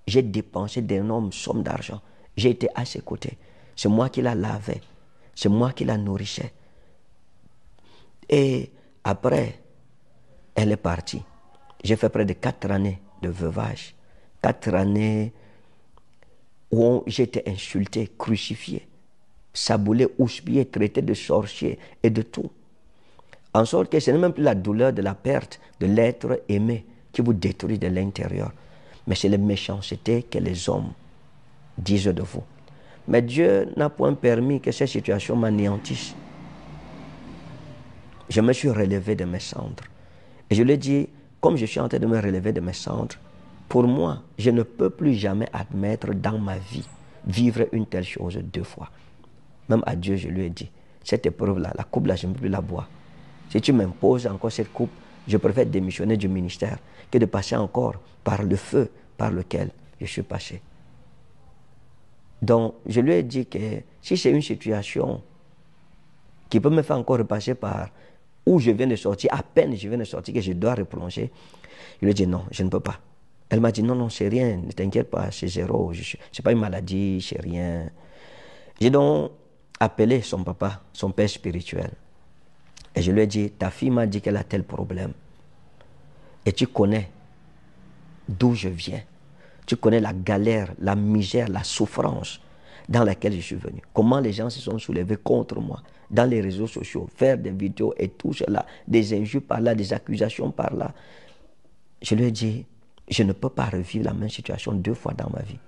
J'ai dépensé d'énormes sommes d'argent. J'ai été à ses côtés. C'est moi qui la lavais. C'est moi qui la nourrissais. Et après, elle est partie. J'ai fait près de 4 années de veuvage. 4 années où j'ai été insulté, crucifié, saboulé, houspillé, traité de sorcier et de tout. En sorte que ce n'est même plus la douleur de la perte de l'être aimé qui vous détruit de l'intérieur. Mais c'est la méchanceté que les hommes disent de vous. Mais Dieu n'a point permis que cette situation m'anéantisse. Je me suis relevé de mes cendres. Et je lui ai dit, comme je suis en train de me relever de mes cendres, pour moi, je ne peux plus jamais admettre dans ma vie vivre une telle chose 2 fois. Même à Dieu, je lui ai dit, cette épreuve-là, la coupe là, je ne peux plus la boire. Si tu m'imposes encore cette coupe, je préfère démissionner du ministère que de passer encore par le feu par lequel je suis passé. Donc, je lui ai dit que si c'est une situation qui peut me faire encore repasser par où je viens de sortir, à peine je viens de sortir, que je dois replonger, je lui ai dit non, je ne peux pas. Elle m'a dit non, non, c'est rien, ne t'inquiète pas, c'est zéro, c'est pas une maladie, c'est rien. J'ai donc appelé son papa, son père spirituel. Et je lui ai dit, ta fille m'a dit qu'elle a tel problème. Et tu connais d'où je viens. Tu connais la galère, la misère, la souffrance dans laquelle je suis venu. Comment les gens se sont soulevés contre moi dans les réseaux sociaux, faire des vidéos et tout cela, des injures par là, des accusations par là. Je lui ai dit, je ne peux pas revivre la même situation 2 fois dans ma vie.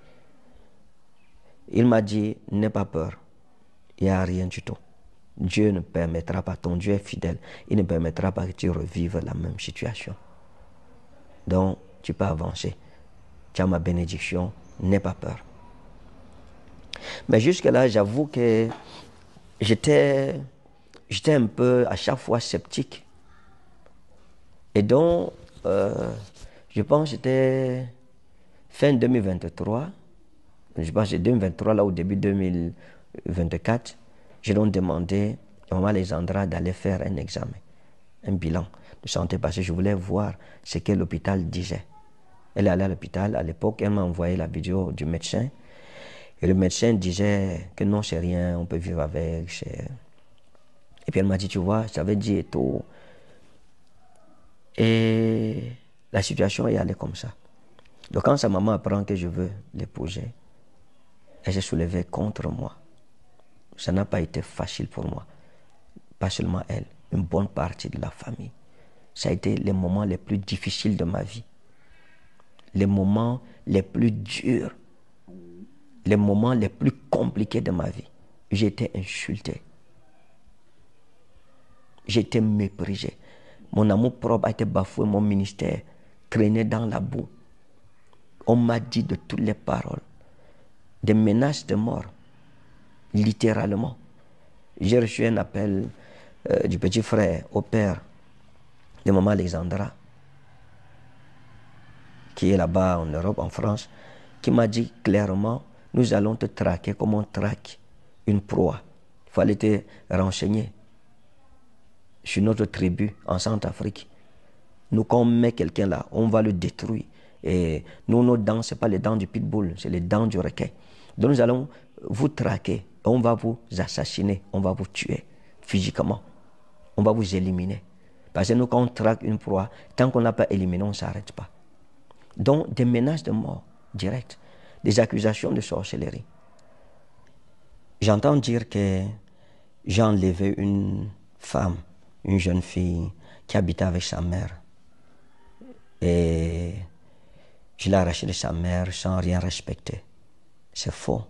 Il m'a dit, n'aie pas peur, il n'y a rien du tout. Dieu ne permettra pas, ton Dieu est fidèle, il ne permettra pas que tu revives la même situation. Donc, tu peux avancer. Tu as ma bénédiction, n'aie pas peur. Mais jusque-là, j'avoue que j'étais un peu à chaque fois sceptique. Et donc, je pense que c'était fin 2023, je pense que c'est 2023, là au début 2024, j'ai donc demandé à Maman Alexandra d'aller faire un examen, un bilan de santé, parce que je voulais voir ce que l'hôpital disait. Elle est allée à l'hôpital, à l'époque, elle m'a envoyé la vidéo du médecin. Et le médecin disait que non, c'est rien, on peut vivre avec. Et puis elle m'a dit, tu vois, ça veut dire tout. Et la situation est allée comme ça. Donc quand sa maman apprend que je veux l'épouser, elle s'est soulevée contre moi. Ça n'a pas été facile pour moi. Pas seulement elle, une bonne partie de la famille. Ça a été les moments les plus difficiles de ma vie. Les moments les plus durs. Les moments les plus compliqués de ma vie. J'ai été insulté. J'ai été méprisé. Mon amour propre a été bafoué, mon ministère traîné dans la boue. On m'a dit de toutes les paroles, des menaces de mort, littéralement. J'ai reçu un appel du petit frère au père de Maman Alexandra, qui est là-bas en Europe, en France, qui m'a dit clairement, nous allons te traquer comme on traque une proie. Il fallait te renseigner sur notre tribu en Centrafrique. Nous, quand on met quelqu'un là, on va le détruire. Et nous, nos dents, ce n'est pas les dents du pitbull, c'est les dents du requin. Donc nous allons vous traquer, on va vous assassiner, on va vous tuer physiquement. On va vous éliminer. Parce que nous, quand on traque une proie, tant qu'on n'a pas éliminé, on ne s'arrête pas. Donc, des menaces de mort directes, des accusations de sorcellerie. J'entends dire que j'ai enlevé une femme, une jeune fille qui habitait avec sa mère. Et je l'ai arrachée de sa mère sans rien respecter. C'est faux.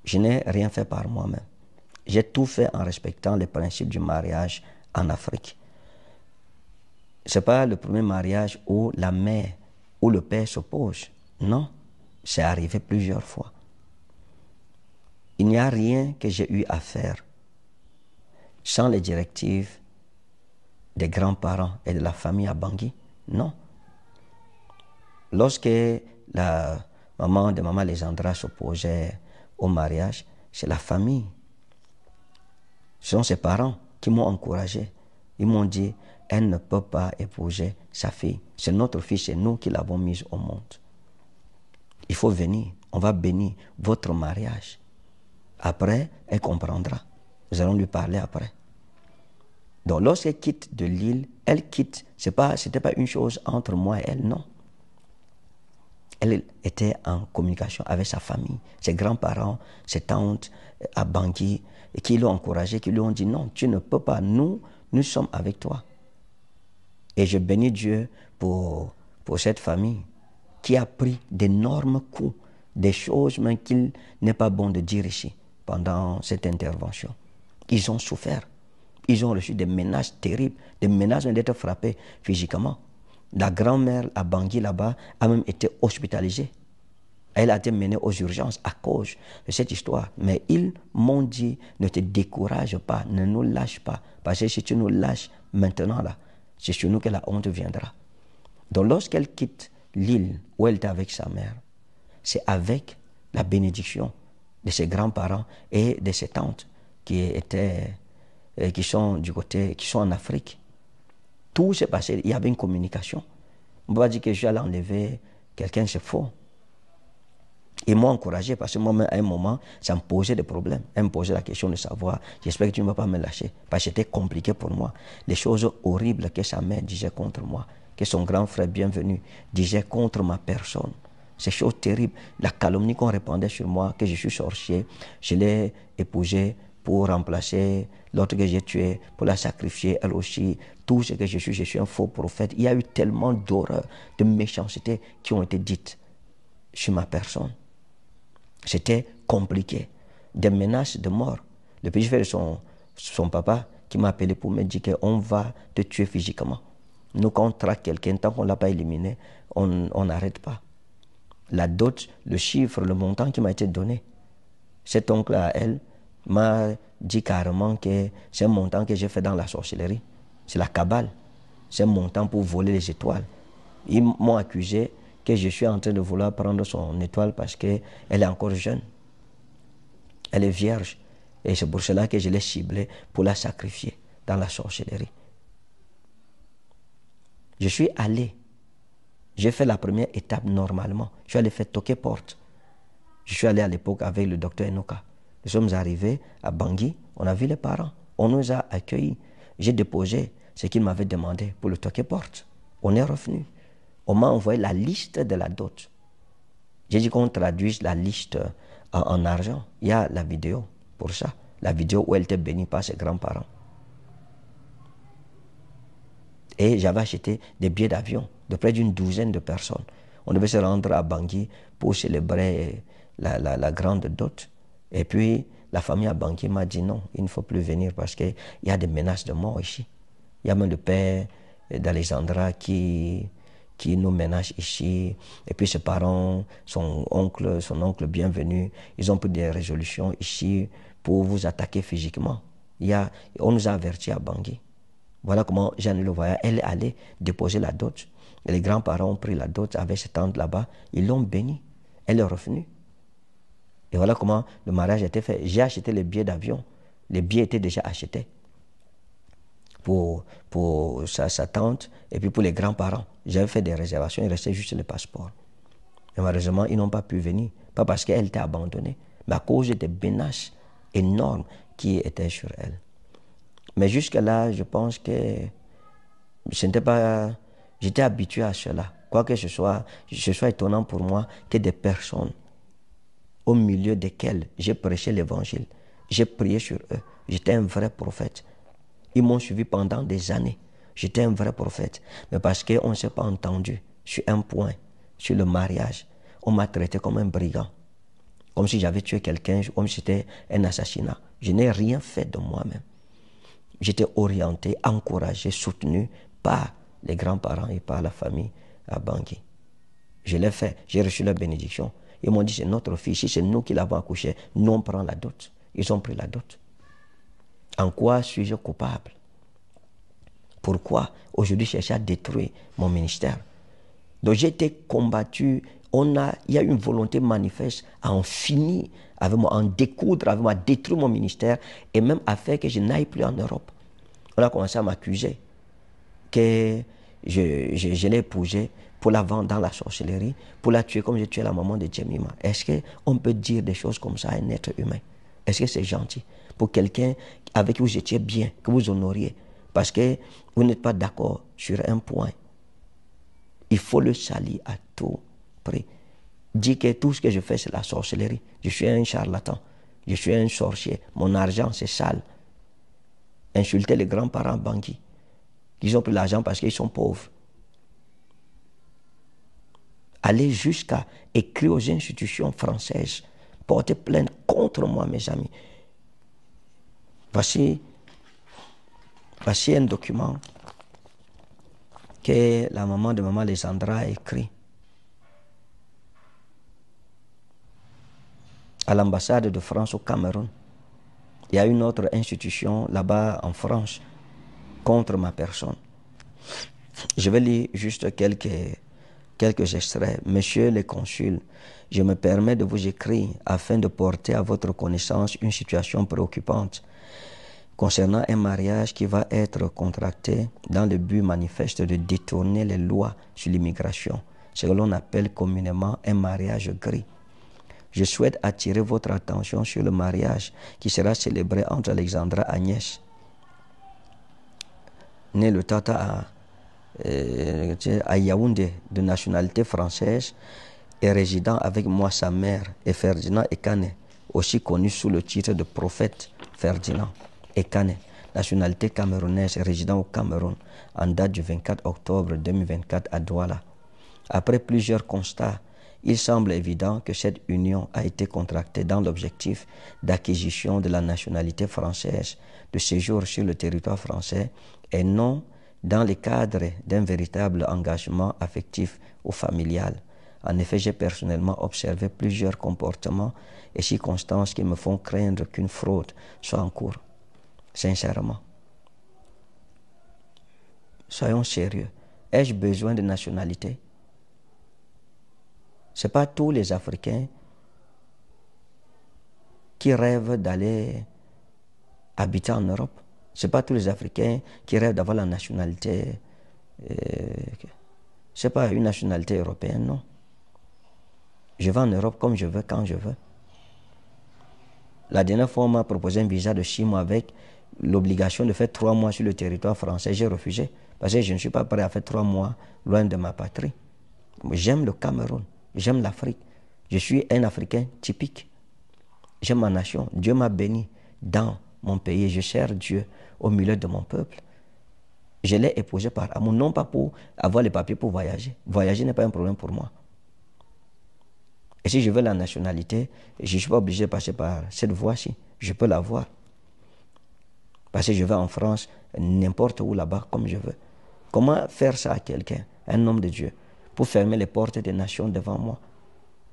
Je n'ai rien fait par moi-même. J'ai tout fait en respectant les principes du mariage en Afrique. Ce n'est pas le premier mariage où la mère ou le père s'opposent. Non, c'est arrivé plusieurs fois. Il n'y a rien que j'ai eu à faire sans les directives des grands-parents et de la famille à Bangui. Non. Lorsque la maman de Maman Lésandra s'opposait au mariage, c'est la famille. Ce sont ses parents qui m'ont encouragé. Ils m'ont dit, elle ne peut pas épouser sa fille. C'est notre fille, c'est nous qui l'avons mise au monde. Il faut venir, on va bénir votre mariage. Après, elle comprendra. Nous allons lui parler après. Donc lorsqu'elle quitte de l'île, elle quitte, c'était pas une chose entre moi et elle, non. Elle était en communication avec sa famille, ses grands-parents, ses tantes à Bangui, et qui l'ont encouragé, qui lui ont dit non, tu ne peux pas, nous sommes avec toi. Et je bénis Dieu pour cette famille qui a pris d'énormes coups, des choses même qu'il n'est pas bon de dire ici pendant cette intervention. Ils ont souffert. Ils ont reçu des menaces terribles, des menaces d'être frappés physiquement. La grand-mère à Bangui là-bas a même été hospitalisée. Elle a été menée aux urgences à cause de cette histoire. Mais ils m'ont dit, ne te décourage pas, ne nous lâche pas. Parce que si tu nous lâches maintenant là, c'est sur nous que la honte viendra. Donc lorsqu'elle quitte l'île où elle était avec sa mère, c'est avec la bénédiction de ses grands-parents et de ses tantes qui sont en Afrique. Tout s'est passé, il y avait une communication. On ne peut pas dire que je vais aller enlever quelqu'un, c'est faux. Ils m'ont encouragé parce que moi-même, à un moment, ça me posait des problèmes. Elle me posait la question de savoir, j'espère que tu ne vas pas me lâcher. Parce que c'était compliqué pour moi. Les choses horribles que sa mère disait contre moi, que son grand frère bienvenu disait contre ma personne. Ces choses terribles. La calomnie qu'on répandait sur moi, que je suis sorcier, je l'ai épousée pour remplacer l'autre que j'ai tué, pour la sacrifier, elle aussi. Tout ce que je suis un faux prophète. Il y a eu tellement d'horreur, de méchanceté qui ont été dites sur ma personne. C'était compliqué. Des menaces de mort. Le petit frère de son papa qui m'a appelé pour me dire qu'on va te tuer physiquement. Nous, quand on traque quelqu'un, tant qu'on ne l'a pas éliminé, on n'arrête pas. La dot, le chiffre, le montant qui m'a été donné, cet oncle à elle m'a dit carrément que c'est un montant que j'ai fait dans la sorcellerie. C'est la cabale. C'est un montant pour voler les étoiles. Ils m'ont accusé que je suis en train de vouloir prendre son étoile parce qu'elle est encore jeune. Elle est vierge. Et c'est pour cela que je l'ai ciblée pour la sacrifier dans la sorcellerie. Je suis allé. J'ai fait la première étape normalement. Je suis allé faire toquer porte. Je suis allé à l'époque avec le docteur Enoka. Nous sommes arrivés à Bangui. On a vu les parents. On nous a accueillis. J'ai déposé ce qu'il m'avait demandé pour le toquer porte. On est revenu. On m'a envoyé la liste de la dot. J'ai dit qu'on traduise la liste en argent. Il y a la vidéo pour ça. La vidéo où elle était bénie par ses grands-parents. Et j'avais acheté des billets d'avion de près d'une douzaine de personnes. On devait se rendre à Bangui pour célébrer la grande dot. Et puis, la famille à Bangui m'a dit non, il ne faut plus venir parce qu'il y a des menaces de mort ici. Il y a même le père d'Alexandra qui nous menace ici. Et puis ses parents, son oncle bienvenu, ils ont pris des résolutions ici pour vous attaquer physiquement. On nous a avertis à Bangui. Voilà comment Jeanne le voyait. Elle est allée déposer la dot. Et les grands-parents ont pris la dot avec ses tantes là-bas. Ils l'ont bénie. Elle est revenue. Et voilà comment le mariage a été fait. J'ai acheté les billets d'avion. Les billets étaient déjà achetés. pour sa tante et puis pour les grands-parents. J'avais fait des réservations, il restait juste le passeport. Et malheureusement, ils n'ont pas pu venir. Pas parce qu'elle était abandonnée, mais à cause des menaces énormes qui étaient sur elle. Mais jusque-là, je pense que j'étais habitué à cela. Quoique ce soit étonnant pour moi que des personnes au milieu desquelles j'ai prêché l'évangile, j'ai prié sur eux, j'étais un vrai prophète. Ils m'ont suivi pendant des années. J'étais un vrai prophète. Mais parce qu'on ne s'est pas entendu sur un point, sur le mariage, on m'a traité comme un brigand. Comme si j'avais tué quelqu'un, comme si c'était un assassinat. Je n'ai rien fait de moi-même. J'étais orienté, encouragé, soutenu par les grands-parents et par la famille à Bangui. Je l'ai fait, j'ai reçu la bénédiction. Ils m'ont dit, c'est notre fille, si c'est nous qui l'avons accouché, nous on prend la dot. Ils ont pris la dot. En quoi suis-je coupable? Pourquoi aujourd'hui chercher à détruire mon ministère? Donc j'ai été combattu. Il y a une volonté manifeste à en finir avec moi, à en découdre avec moi, à détruire mon ministère et même à faire que je n'aille plus en Europe. On a commencé à m'accuser que je l'ai épousée pour la vendre dans la sorcellerie, pour la tuer comme j'ai tué la maman de Jemima. Est-ce qu'on peut dire des choses comme ça à un être humain? Est-ce que c'est gentil? Pour quelqu'un avec qui vous étiez bien, que vous honoriez, parce que vous n'êtes pas d'accord sur un point, il faut le salir à tout prix. Dire que tout ce que je fais, c'est la sorcellerie. Je suis un charlatan. Je suis un sorcier. Mon argent, c'est sale. Insulter les grands-parents Bangui. Ils ont pris l'argent parce qu'ils sont pauvres. Aller jusqu'à écrire aux institutions françaises, porter plainte contre moi, mes amis. Voici un document que la maman de maman Lésandra a écrit à l'ambassade de France au Cameroun. Il y a une autre institution là-bas en France contre ma personne. Je vais lire juste quelques extraits. Monsieur le consul, je me permets de vous écrire afin de porter à votre connaissance une situation préoccupante concernant un mariage qui va être contracté dans le but manifeste de détourner les lois sur l'immigration, ce que l'on appelle communément un mariage gris. Je souhaite attirer votre attention sur le mariage qui sera célébré entre Alexandra Agnès, née le Tata à Yaoundé, de nationalité française, et résidant avec moi sa mère, et Ferdinand Ekane, aussi connu sous le titre de prophète Ferdinand Ekane, nationalité camerounaise, résident au Cameroun, en date du 24 octobre 2024 à Douala. Après plusieurs constats, il semble évident que cette union a été contractée dans l'objectif d'acquisition de la nationalité française, de séjour sur le territoire français, et non dans le cadre d'un véritable engagement affectif ou familial. En effet, j'ai personnellement observé plusieurs comportements et circonstances qui me font craindre qu'une fraude soit en cours. Sincèrement. Soyons sérieux. Ai-je besoin de nationalité? Ce n'est pas tous les Africains qui rêvent d'aller habiter en Europe. Ce n'est pas tous les Africains qui rêvent d'avoir la nationalité. Ce n'est pas une nationalité européenne, non. Je vais en Europe comme je veux, quand je veux. La dernière fois, on m'a proposé un visa de 6 mois avec l'obligation de faire 3 mois sur le territoire français. J'ai refusé parce que je ne suis pas prêt à faire 3 mois loin de ma patrie. J'aime le Cameroun, j'aime l'Afrique. Je suis un Africain typique. J'aime ma nation. Dieu m'a béni dans mon pays. Je sers Dieu au milieu de mon peuple. Je l'ai épousé par amour, non pas pour avoir les papiers pour voyager. Voyager n'est pas un problème pour moi. Et si je veux la nationalité, je ne suis pas obligé de passer par cette voie-ci. Je peux l'avoir. Parce que je vais en France, n'importe où là-bas, comme je veux. Comment faire ça à quelqu'un, un homme de Dieu, pour fermer les portes des nations devant moi?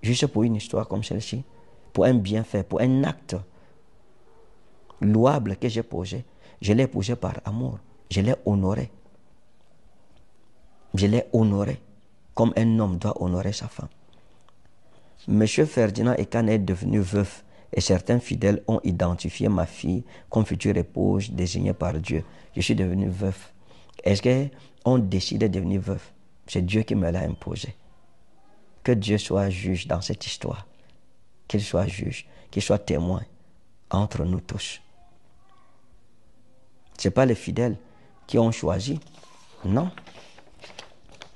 Juste pour une histoire comme celle-ci, pour un bienfait, pour un acte louable que j'ai posé. Je l'ai posé par amour. Je l'ai honoré. Je l'ai honoré comme un homme doit honorer sa femme. Monsieur Ferdinand Ekane est devenu veuf et certains fidèles ont identifié ma fille comme future épouse désignée par Dieu. Je suis devenu veuf. Est-ce qu'on décide de devenir veuf? C'est Dieu qui me l'a imposé. Que Dieu soit juge dans cette histoire. Qu'il soit juge, qu'il soit témoin entre nous tous. Ce n'est pas les fidèles qui ont choisi. Non.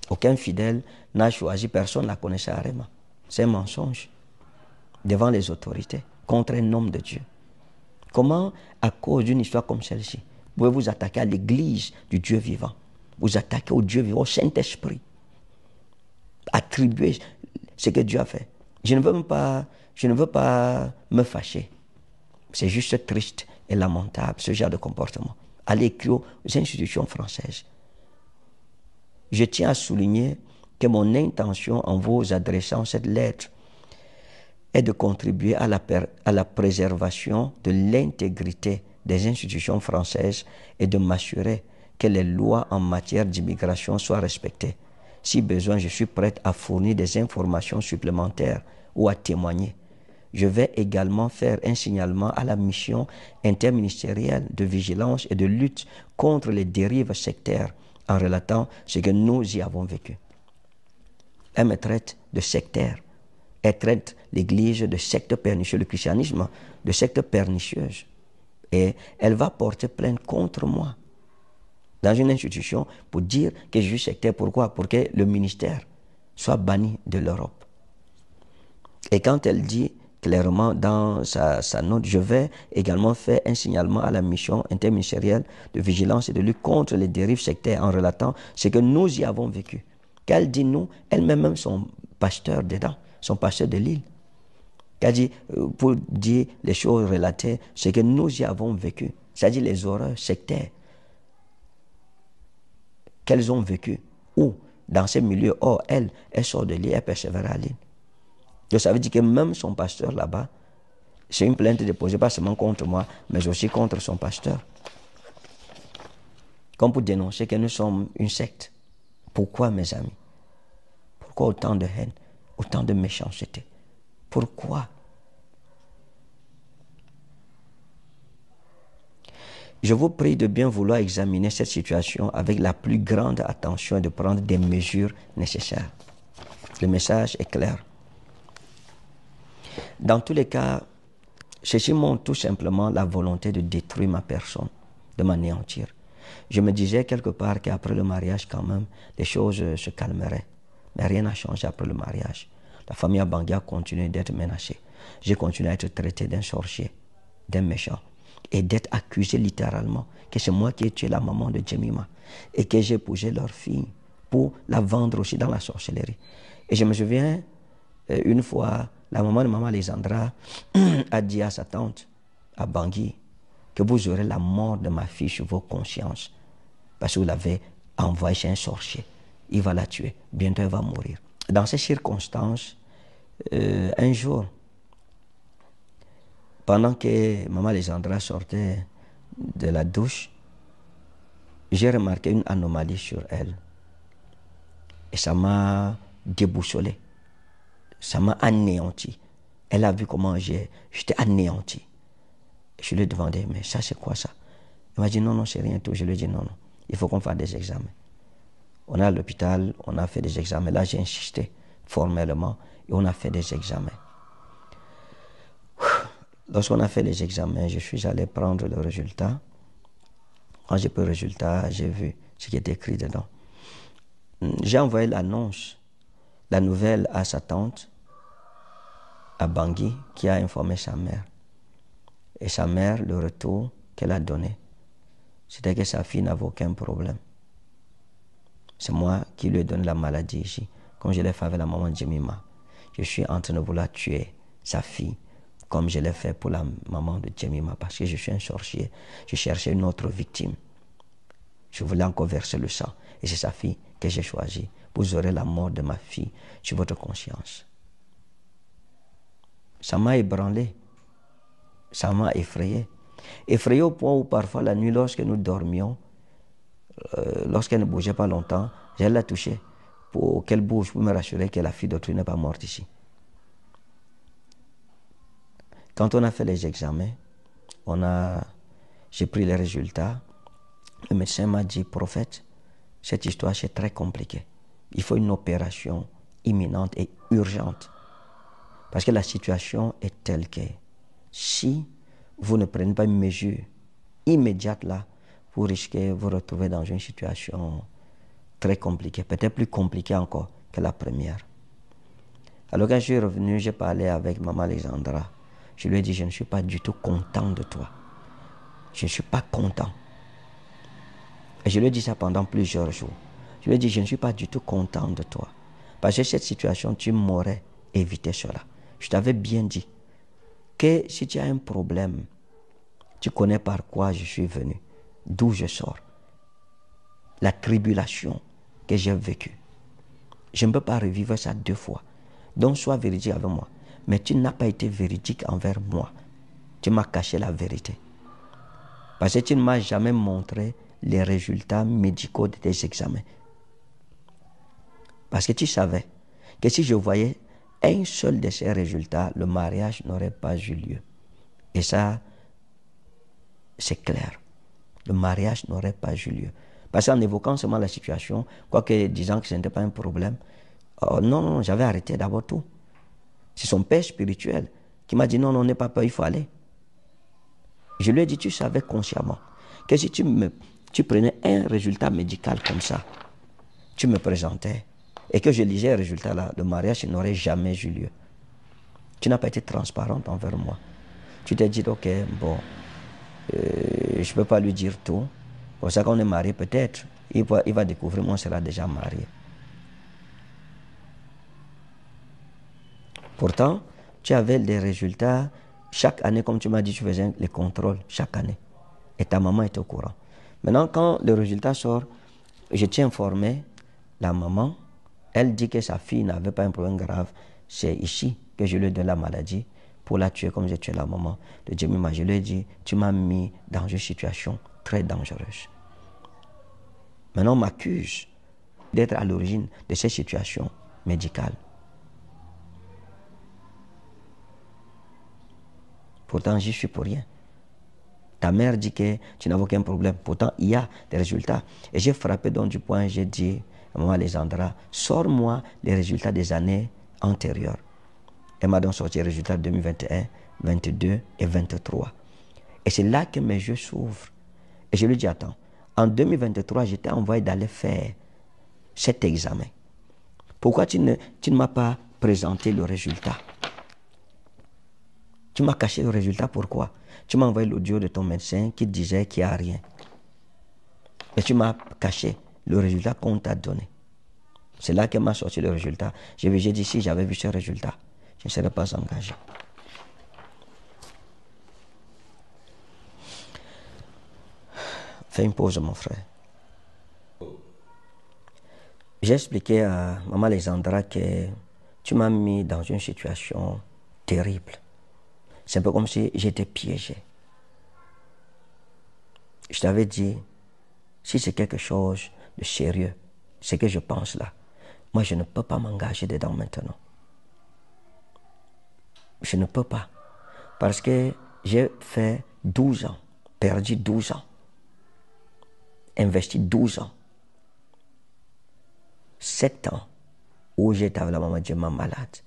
Aucun fidèle n'a choisi, personne n'a connaissé Arema. C'est un mensonge devant les autorités, contre un homme de Dieu. Comment, à cause d'une histoire comme celle-ci, pouvez vous attaquer à l'église du Dieu vivant, vous attaquer au Dieu vivant, au Saint-Esprit, attribuer ce que Dieu a fait? Je ne veux pas me fâcher. C'est juste triste et lamentable, ce genre de comportement. Allez écrire aux institutions françaises. Je tiens à souligner que mon intention en vous adressant cette lettre est de contribuer à la préservation de l'intégrité des institutions françaises et de m'assurer que les lois en matière d'immigration soient respectées. Si besoin, je suis prête à fournir des informations supplémentaires ou à témoigner. Je vais également faire un signalement à la mission interministérielle de vigilance et de lutte contre les dérives sectaires en relatant ce que nous y avons vécu. Elle me traite de sectaire. Elle traite l'Église de secte pernicieuse, le christianisme de secte pernicieuse. Et elle va porter plainte contre moi dans une institution pour dire que je suis sectaire. Pourquoi? Pour que le ministère soit banni de l'Europe. Et quand elle dit clairement dans sa note, je vais également faire un signalement à la mission interministérielle de vigilance et de lutte contre les dérives sectaires en relatant ce que nous y avons vécu. Qu'elle dit nous, elle-même son pasteur dedans, son pasteur de l'île. Qu'elle dit, pour dire les choses relatées, ce que nous y avons vécu, c'est-à-dire les horreurs sectaires qu'elles ont vécues, ou dans ces milieux, or elle sort de l'île, elle persévère à l'île. Donc ça veut dire que même son pasteur là-bas, c'est une plainte déposée pas seulement contre moi, mais aussi contre son pasteur. Comme pour dénoncer que nous sommes une secte. Pourquoi, mes amis? Pourquoi autant de haine, autant de méchanceté? Pourquoi? Je vous prie de bien vouloir examiner cette situation avec la plus grande attention et de prendre des mesures nécessaires. Le message est clair. Dans tous les cas, ceci montre tout simplement la volonté de détruire ma personne, de m'anéantir. Je me disais quelque part qu'après le mariage, quand même, les choses se calmeraient. Mais rien n'a changé après le mariage. La famille à Bangui a continué d'être menacée. J'ai continué à être traité d'un sorcier, d'un méchant, et d'être accusé littéralement que c'est moi qui ai tué la maman de Jemima et que j'ai épousé leur fille pour la vendre aussi dans la sorcellerie. Et je me souviens, une fois, la maman de maman Alexandra a dit à sa tante, à Bangui, que vous aurez la mort de ma fille sur vos consciences parce que vous l'avez envoyée chez un sorcier. Il va la tuer. Bientôt, elle va mourir. Dans ces circonstances, un jour, pendant que maman Alexandra sortait de la douche, j'ai remarqué une anomalie sur elle. Et ça m'a déboussolé. Ça m'a anéanti. Elle a vu comment j'étais anéanti. Je lui ai demandé, mais ça c'est quoi ça? Elle m'a dit, non, non, c'est rien tout. Je lui ai dit, non, non, il faut qu'on fasse des examens. On est à l'hôpital, on a fait des examens. Là, j'ai insisté formellement et on a fait des examens. Lorsqu'on a fait les examens, je suis allé prendre le résultat. Quand j'ai pris le résultat, j'ai vu ce qui était écrit dedans. J'ai envoyé l'annonce, la nouvelle à sa tante, à Bangui, qui a informé sa mère. Et sa mère, le retour qu'elle a donné, c'était que sa fille n'avait aucun problème. C'est moi qui lui ai donné la maladie ici, comme je l'ai fait avec la maman de Jemima. Je suis en train de vouloir tuer sa fille, comme je l'ai fait pour la maman de Jemima, parce que je suis un sorcier. Je cherchais une autre victime. Je voulais encore verser le sang. Et c'est sa fille que j'ai choisie. Vous aurez la mort de ma fille sur votre conscience. Ça m'a ébranlé. Ça m'a effrayé. Effrayé au point où parfois la nuit, lorsque nous dormions, lorsqu'elle ne bougeait pas longtemps, j'allais la toucher pour qu'elle bouge, pour me rassurer que la fille d'autrui n'est pas morte ici. Quand on a fait les examens, j'ai pris les résultats. Le médecin m'a dit, prophète, cette histoire c'est très compliqué. Il faut une opération imminente et urgente. Parce que la situation est telle que si vous ne prenez pas une mesure immédiate là, vous risquez de vous retrouver dans une situation très compliquée, peut-être plus compliquée encore que la première. Alors quand je suis revenu, j'ai parlé avec maman Alexandra. Je lui ai dit, je ne suis pas du tout content de toi. Je ne suis pas content. Et je lui ai dit ça pendant plusieurs jours. Je lui ai dit, je ne suis pas du tout content de toi. Parce que cette situation, tu m'aurais évité cela. Je t'avais bien dit que si tu as un problème, tu connais par quoi je suis venu, d'où je sors, la tribulation que j'ai vécue. Je ne peux pas revivre ça 2 fois. Donc sois véridique avec moi. Mais tu n'as pas été véridique envers moi. Tu m'as caché la vérité. Parce que tu ne m'as jamais montré les résultats médicaux de tes examens. Parce que tu savais que si je voyais un seul de ces résultats, le mariage n'aurait pas eu lieu. Et ça, c'est clair. Le mariage n'aurait pas eu lieu. Parce qu'en évoquant seulement la situation, quoique disant que ce n'était pas un problème, non, j'avais arrêté d'abord tout. C'est son père spirituel qui m'a dit non, n'aie pas peur, il faut aller. Je lui ai dit, tu savais consciemment que si tu prenais un résultat médical comme ça, tu me présentais et que je lisais le résultat là, le mariage n'aurait jamais eu lieu. Tu n'as pas été transparente envers moi. Tu t'es dit, ok, bon, je ne peux pas lui dire tout. Pour ça qu'on est marié, peut-être, il va découvrir, moi, on sera déjà marié. Pourtant, tu avais des résultats. Chaque année, comme tu m'as dit, tu faisais les contrôles chaque année. Et ta maman était au courant. Maintenant, quand le résultat sort, je t'ai informé, la maman, elle dit que sa fille n'avait pas un problème grave. C'est ici que je lui ai donné la maladie pour la tuer comme j'ai tué la maman de Jemima. Je lui ai dit, tu m'as mis dans une situation très dangereuse. Maintenant, on m'accuse d'être à l'origine de cette situation médicale. Pourtant, j'y suis pour rien. Ta mère dit que tu n'as aucun problème. Pourtant, il y a des résultats. Et j'ai frappé donc du poing, j'ai dit à maman Alexandra, sors-moi les résultats des années antérieures. Elle m'a donc sorti les résultats de 2021, 2022 et 2023. Et c'est là que mes yeux s'ouvrent. Et je lui dis, attends, en 2023, j'étais envoyé d'aller faire cet examen. Pourquoi tu ne m'as pas présenté le résultat? Tu m'as caché le résultat, pourquoi? Tu m'as envoyé l'audio de ton médecin qui disait qu'il n'y a rien. Mais tu m'as caché le résultat qu'on t'a donné. C'est là qu'elle m'a sorti le résultat. J'ai dit, si j'avais vu ce résultat, je ne serais pas engagé. Fais une pause, mon frère. J'ai expliqué à maman Alexandra que tu m'as mis dans une situation terrible. C'est un peu comme si j'étais piégé. Je t'avais dit, si c'est quelque chose de sérieux, ce que je pense là, moi je ne peux pas m'engager dedans maintenant. Je ne peux pas. Parce que j'ai fait 12 ans, perdu 12 ans, investi 12 ans, 7 ans où j'étais avec la maman de ma malade.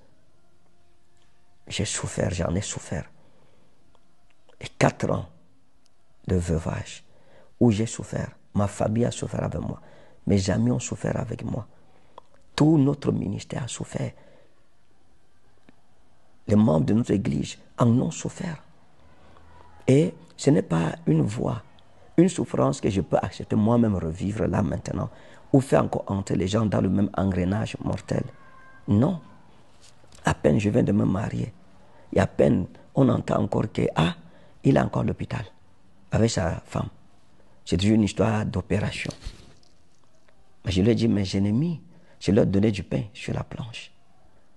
J'ai souffert, j'en ai souffert. Et 4 ans de veuvage où j'ai souffert. Ma famille a souffert avec moi. Mes amis ont souffert avec moi. Tout notre ministère a souffert. Les membres de notre église en ont souffert. Et ce n'est pas une voie, une souffrance que je peux accepter moi-même revivre là maintenant ou faire encore entrer les gens dans le même engrenage mortel. Non. À peine je viens de me marier. Et à peine on entend encore que, il est encore à l'hôpital avec sa femme. C'est toujours une histoire d'opération. Mais je lui ai dit, mes ennemis, je leur donnais du pain sur la planche.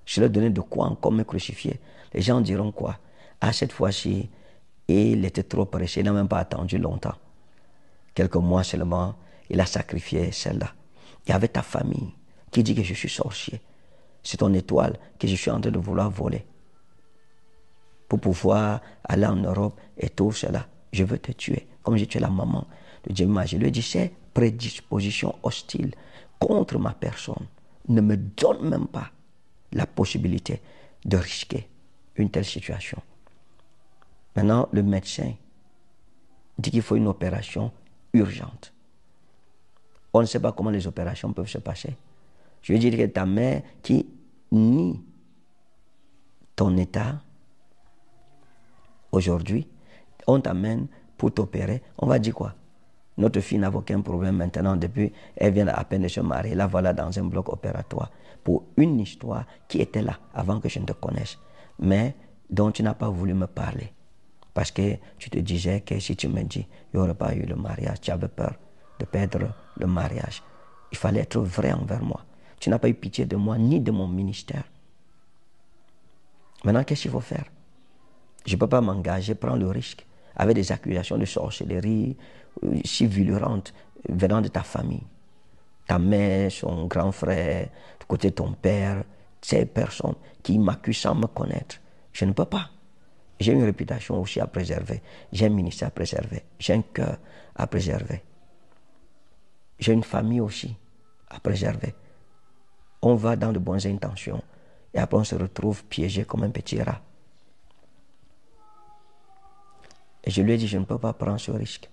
Je leur donnais de quoi encore me crucifier. Les gens diront quoi? Cette fois-ci, il était trop pressé, il n'a même pas attendu longtemps. Quelques mois seulement, il a sacrifié celle-là. Il y avait ta famille qui dit que je suis sorcier. C'est ton étoile que je suis en train de vouloir voler. pour pouvoir aller en Europe et tout cela. Je veux te tuer, comme j'ai tué la maman de Jemima. Je lui ai dit, ces prédispositions hostiles contre ma personne ne me donnent même pas la possibilité de risquer une telle situation. Maintenant, le médecin dit qu'il faut une opération urgente. On ne sait pas comment les opérations peuvent se passer. Je veux dire que ta mère qui nie ton état, aujourd'hui, on t'amène pour t'opérer, on va dire quoi? Notre fille n'a aucun problème maintenant, depuis elle vient à peine de se marier, la voilà dans un bloc opératoire pour une histoire qui était là avant que je ne te connaisse, mais dont tu n'as pas voulu me parler. Parce que tu te disais que si tu me dis, il n'y aurait pas eu le mariage, tu avais peur de perdre le mariage. Il fallait être vrai envers moi. Tu n'as pas eu pitié de moi ni de mon ministère. Maintenant, qu'est-ce qu'il faut faire? Je ne peux pas m'engager, prendre le risque avec des accusations de sorcellerie si virulentes venant de ta famille. Ta mère, son grand frère, du côté de ton père, ces personnes qui m'accusent sans me connaître. Je ne peux pas. J'ai une réputation aussi à préserver. J'ai un ministère à préserver. J'ai un cœur à préserver. J'ai une famille aussi à préserver. On va dans de bonnes intentions et après on se retrouve piégé comme un petit rat. Et je lui ai dit, je ne peux pas prendre ce risque.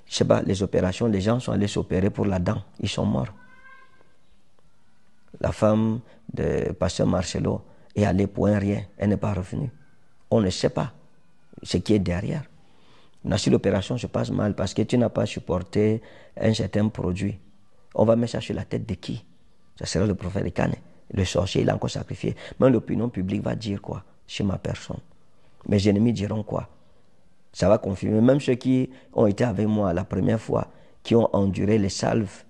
Je ne sais pas, les opérations, les gens sont allés s'opérer pour la dent. Ils sont morts. La femme de pasteur Marcelo est allée pour un rien. Elle n'est pas revenue. On ne sait pas ce qui est derrière. Si l'opération se passe mal parce que tu n'as pas supporté un certain produit, on va mettre ça sur la tête de qui? Ça sera le prophète de Kane. Le sorcier, il a encore sacrifié. Même l'opinion publique va dire quoi sur ma personne? Mes ennemis diront quoi? Ça va confirmer. Même ceux qui ont été avec moi la première fois, qui ont enduré les salves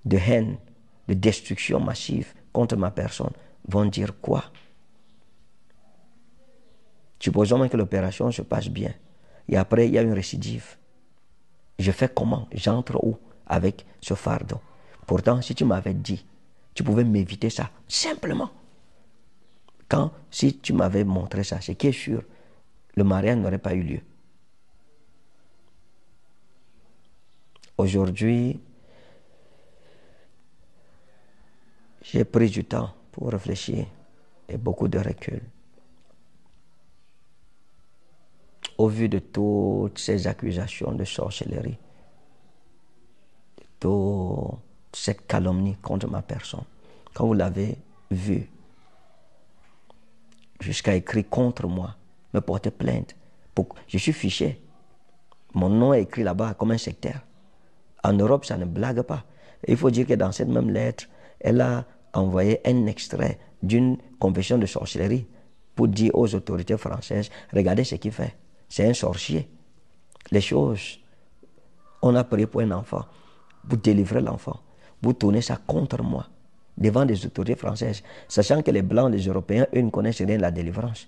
de haine, de destruction massive contre ma personne, vont dire quoi? Supposons même que l'opération se passe bien. Et après, il y a une récidive. Je fais comment? J'entre où avec ce fardeau? Pourtant, si tu m'avais dit, tu pouvais m'éviter ça, simplement. Si tu m'avais montré ça, ce qui est sûr, le mariage n'aurait pas eu lieu. Aujourd'hui, j'ai pris du temps pour réfléchir et beaucoup de recul. Au vu de toutes ces accusations de sorcellerie, de toute cette calomnie contre ma personne, quand vous l'avez vu, jusqu'à écrire contre moi, me porter plainte. Je suis fiché. Mon nom est écrit là-bas comme un sectaire. En Europe, ça ne blague pas. Et il faut dire que dans cette même lettre, elle a envoyé un extrait d'une confession de sorcellerie pour dire aux autorités françaises, regardez ce qu'il fait. C'est un sorcier. Les choses, on a prié pour un enfant, pour délivrer l'enfant, pour tourner ça contre moi, devant des autorités françaises, sachant que les Blancs, les Européens, eux ne connaissent rien de la délivrance.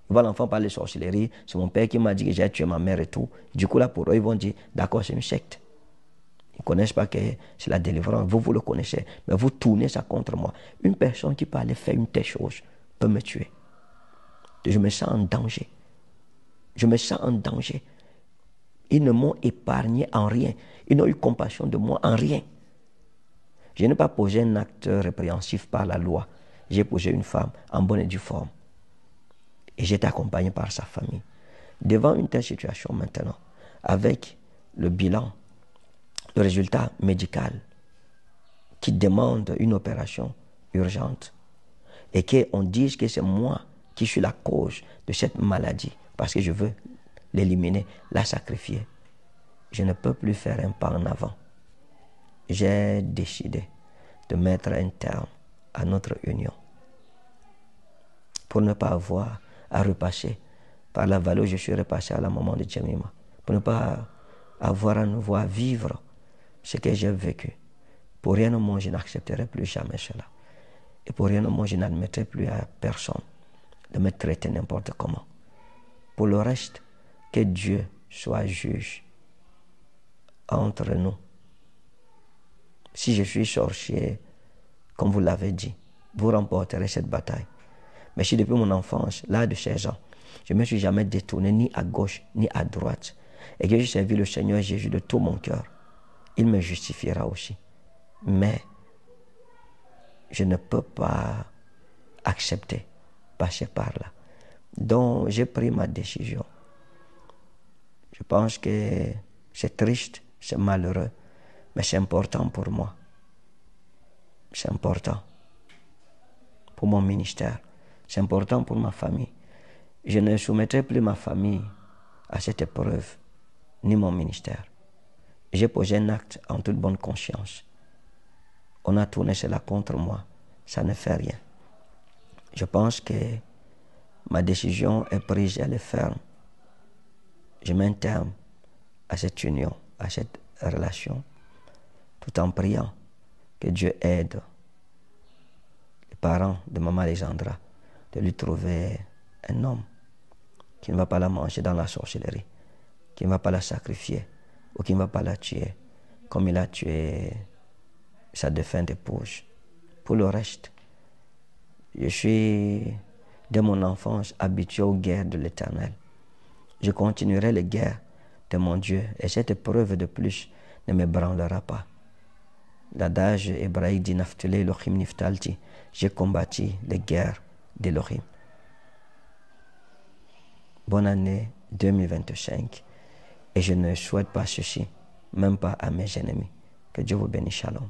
Ils voient l'enfant parler de sorcellerie, c'est mon père qui m'a dit que j'ai tué ma mère et tout. Du coup, là, pour eux, ils vont dire, d'accord, c'est une secte. Ils ne connaissent pas que c'est la délivrance. Vous le connaissez, mais vous tournez ça contre moi. Une personne qui peut aller faire une telle chose peut me tuer. Je me sens en danger. Je me sens en danger. Ils ne m'ont épargné en rien. Ils n'ont eu compassion de moi en rien. Je n'ai pas posé un acte répréhensif par la loi. J'ai posé une femme en bonne et due forme. Et j'étais accompagné par sa famille. Devant une telle situation maintenant, avec le bilan, le résultat médical qui demande une opération urgente et qu'on dise que c'est moi qui suis la cause de cette maladie parce que je veux l'éliminer, la sacrifier, je ne peux plus faire un pas en avant. J'ai décidé de mettre un terme à notre union pour ne pas avoir à repasser par la vallée où je suis repassé à la maman de Jemima, pour ne pas avoir à nouveau à vivre ce que j'ai vécu. Pour rien au monde, je n'accepterai plus jamais cela. Et pour rien au monde, je n'admettrai plus à personne de me traiter n'importe comment. Pour le reste, que Dieu soit juge entre nous. Si je suis sorcier, comme vous l'avez dit, vous remporterez cette bataille. Mais si depuis mon enfance, l'âge de 16 ans, je ne me suis jamais détourné ni à gauche ni à droite, et que j'ai servi le Seigneur Jésus de tout mon cœur, il me justifiera aussi. Mais je ne peux pas accepter, passer par là. Donc j'ai pris ma décision. Je pense que c'est triste, c'est malheureux, mais c'est important pour moi. C'est important pour mon ministère. C'est important pour ma famille. Je ne soumettrai plus ma famille à cette épreuve, ni mon ministère. J'ai posé un acte en toute bonne conscience. On a tourné cela contre moi. Ça ne fait rien. Je pense que ma décision est prise, elle est ferme. Je mets un terme à cette union, à cette relation, tout en priant que Dieu aide les parents de Maman Alexandra de lui trouver un homme qui ne va pas la manger dans la sorcellerie, qui ne va pas la sacrifier ou qui ne va pas la tuer comme il a tué sa défunte épouse. Pour le reste, je suis, dès mon enfance, habitué aux guerres de l'Éternel. Je continuerai les guerres de mon Dieu, et cette épreuve de plus ne me branlera pas. L'adage hébraïque dit Naftali Elohim Niftalti, j'ai combattu les guerres d'Elohim. Bonne année 2025, et je ne souhaite pas ceci, même pas à mes ennemis. Que Dieu vous bénisse, shalom.